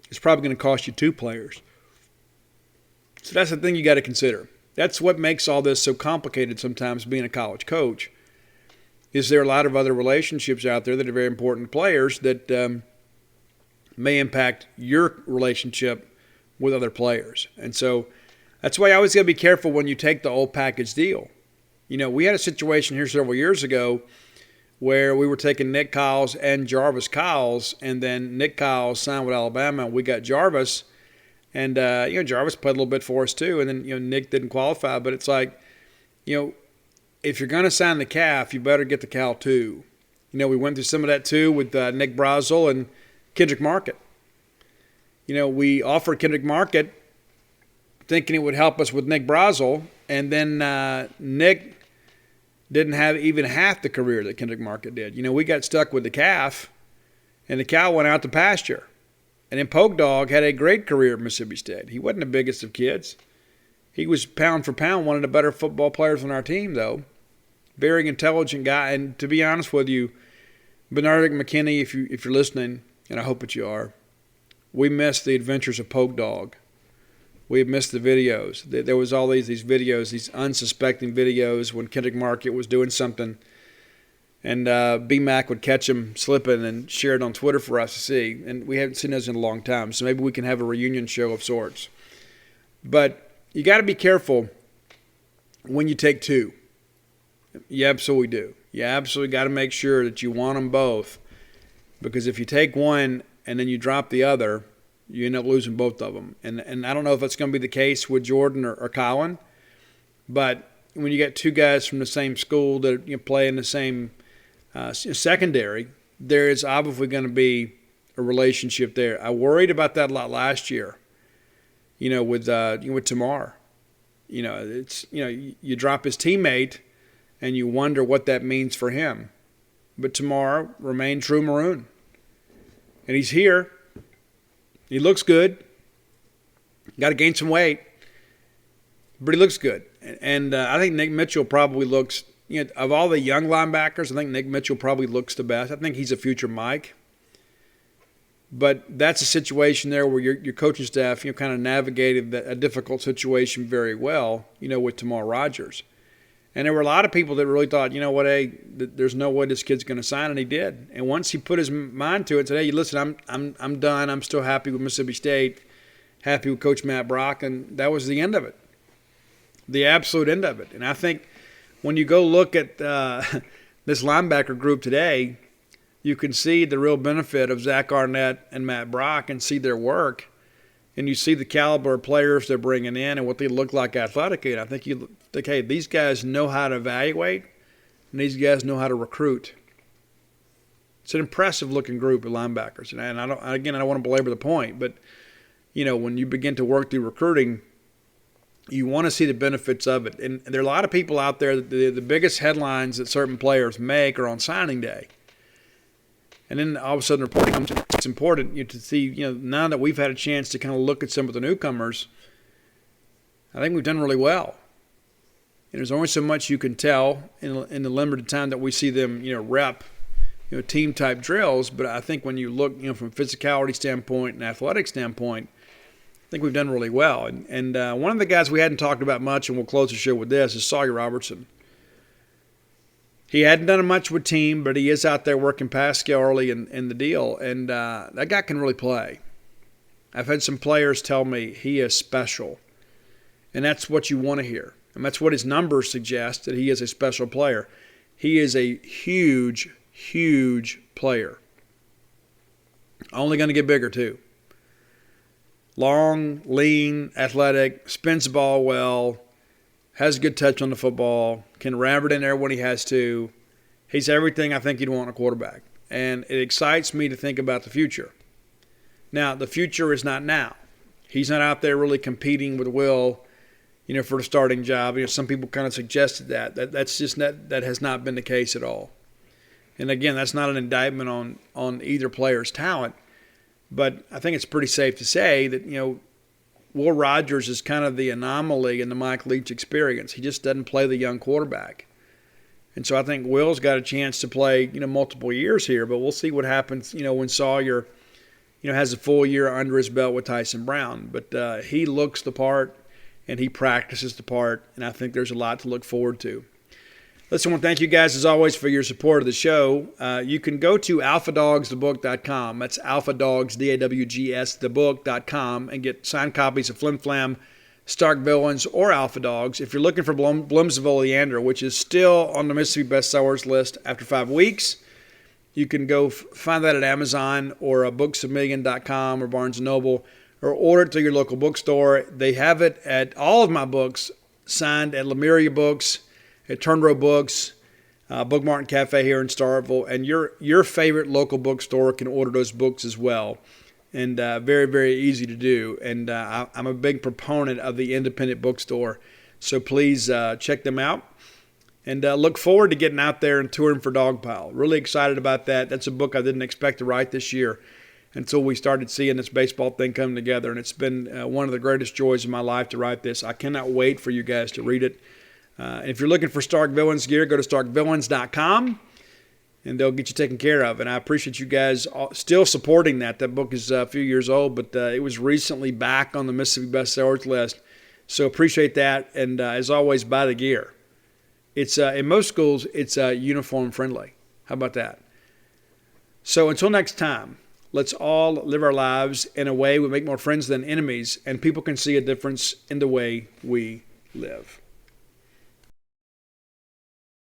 it's probably going to cost you 2 players. So that's the thing you got to consider. That's what makes all this so complicated sometimes being a college coach. Is there a lot of other relationships out there that are very important players that may impact your relationship with other players. And so that's why I always got to be careful when you take the old package deal. We had a situation here several years ago where we were taking Nick Kyles and Jarvis Kyles, and then Nick Kyles signed with Alabama, and we got Jarvis. And, Jarvis played a little bit for us too, and then, Nick didn't qualify. But it's like, if you're going to sign the calf, you better get the cow too. We went through some of that too with Nick Brazel and Kendrick Market. We offered Kendrick Market thinking it would help us with Nick Brazel, and then Nick didn't have even half the career that Kendrick Market did. We got stuck with the calf, and the cow went out to pasture. And then Poke Dog had a great career at Mississippi State. He wasn't the biggest of kids. He was pound for pound one of the better football players on our team, though. Very intelligent guy. And to be honest with you, Bernard McKinney, if you're listening, and I hope that you are, we missed the adventures of Poke Dog. We missed the videos. There was all these videos, these unsuspecting videos when Kendrick Market was doing something, and B-Mac would catch him slipping and share it on Twitter for us to see. And we haven't seen those in a long time, so maybe we can have a reunion show of sorts. But you got to be careful when you take two. You absolutely do. You absolutely got to make sure that you want them both, because if you take one and then you drop the other, you end up losing both of them. And I don't know if that's going to be the case with Jordan or Colin, but when you get two guys from the same school that play in the same secondary, there is obviously going to be a relationship there. I worried about that a lot last year, with Tamar. You drop his teammate and you wonder what that means for him. But Tamar remained true Maroon. And he's here. He looks good. Got to gain some weight. But he looks good. And I think Nick Mitchell probably looks, of all the young linebackers, I think Nick Mitchell probably looks the best. I think he's a future Mike. But that's a situation there where your coaching staff, kind of navigated a difficult situation very well, with Tamar Rogers. And there were a lot of people that really thought, there's no way this kid's going to sign, and he did. And once he put his mind to it, said, hey, listen, I'm done. I'm still happy with Mississippi State, happy with Coach Matt Brock, and that was the end of it, the absolute end of it. And I think when you go look at this linebacker group today, you can see the real benefit of Zach Arnett and Matt Brock and see their work. And you see the caliber of players they're bringing in and what they look like athletically. And I think you think, hey, these guys know how to evaluate and these guys know how to recruit. It's an impressive-looking group of linebackers. And I don't want to belabor the point, but, when you begin to work through recruiting, you want to see the benefits of it. And there are a lot of people out there, the biggest headlines that certain players make are on signing day. And then all of a sudden reporting comes in. It's important to see, now that we've had a chance to kind of look at some of the newcomers, I think we've done really well. And there's only so much you can tell in the limited time that we see them, rep, team-type drills. But I think when you look, from a physicality standpoint and athletic standpoint, I think we've done really well. And one of the guys we hadn't talked about much, and we'll close the show with this, is Soggy Robertson. He hadn't done much with team, but he is out there working past scale early in the deal. And that guy can really play. I've had some players tell me he is special. And that's what you want to hear. And that's what his numbers suggest, that he is a special player. He is a huge, huge player. Only going to get bigger, too. Long, lean, athletic, spins the ball well, has a good touch on the football, can ram it in there when he has to. He's everything I think you'd want in a quarterback. And it excites me to think about the future. Now, the future is not now. He's not out there really competing with Will, for the starting job. Some people kind of suggested that's just that has not been the case at all. And again, that's not an indictment on either player's talent. But I think it's pretty safe to say that, Will Rogers is kind of the anomaly in the Mike Leach experience. He just doesn't play the young quarterback. And so I think Will's got a chance to play, multiple years here, but we'll see what happens, when Sawyer, has a full year under his belt with Tyson Brown. But he looks the part and he practices the part, and I think there's a lot to look forward to. Listen, I want to thank you guys, as always, for your support of the show. You can go to alphadogsthebook.com. That's alphadogs, D-A-W-G-S, thebook.com, and get signed copies of Flim Flam, Stark Villains, or Alpha Dogs. If you're looking for Blooms of Oleander, which is still on the Mississippi bestsellers list after 5 weeks, you can go find that at Amazon or booksofmillion.com or Barnes & Noble, or order it to your local bookstore. They have it at all of my books, signed at Lemuria Books, at Turnrow Books, Book Martin Cafe here in Starkville, and your favorite local bookstore can order those books as well. And very, very easy to do. And I'm a big proponent of the independent bookstore, so please check them out. And look forward to getting out there and touring for Dogpile. Really excited about that. That's a book I didn't expect to write this year until we started seeing this baseball thing come together. And it's been one of the greatest joys of my life to write this. I cannot wait for you guys to read it. If you're looking for Stark Villains gear, go to starkvillains.com, and they'll get you taken care of. And I appreciate you guys still supporting that. That book is a few years old, but it was recently back on the Mississippi bestsellers list. So appreciate that. And as always, buy the gear. It's in most schools, it's uniform friendly. How about that? So until next time, let's all live our lives in a way we make more friends than enemies, and people can see a difference in the way we live.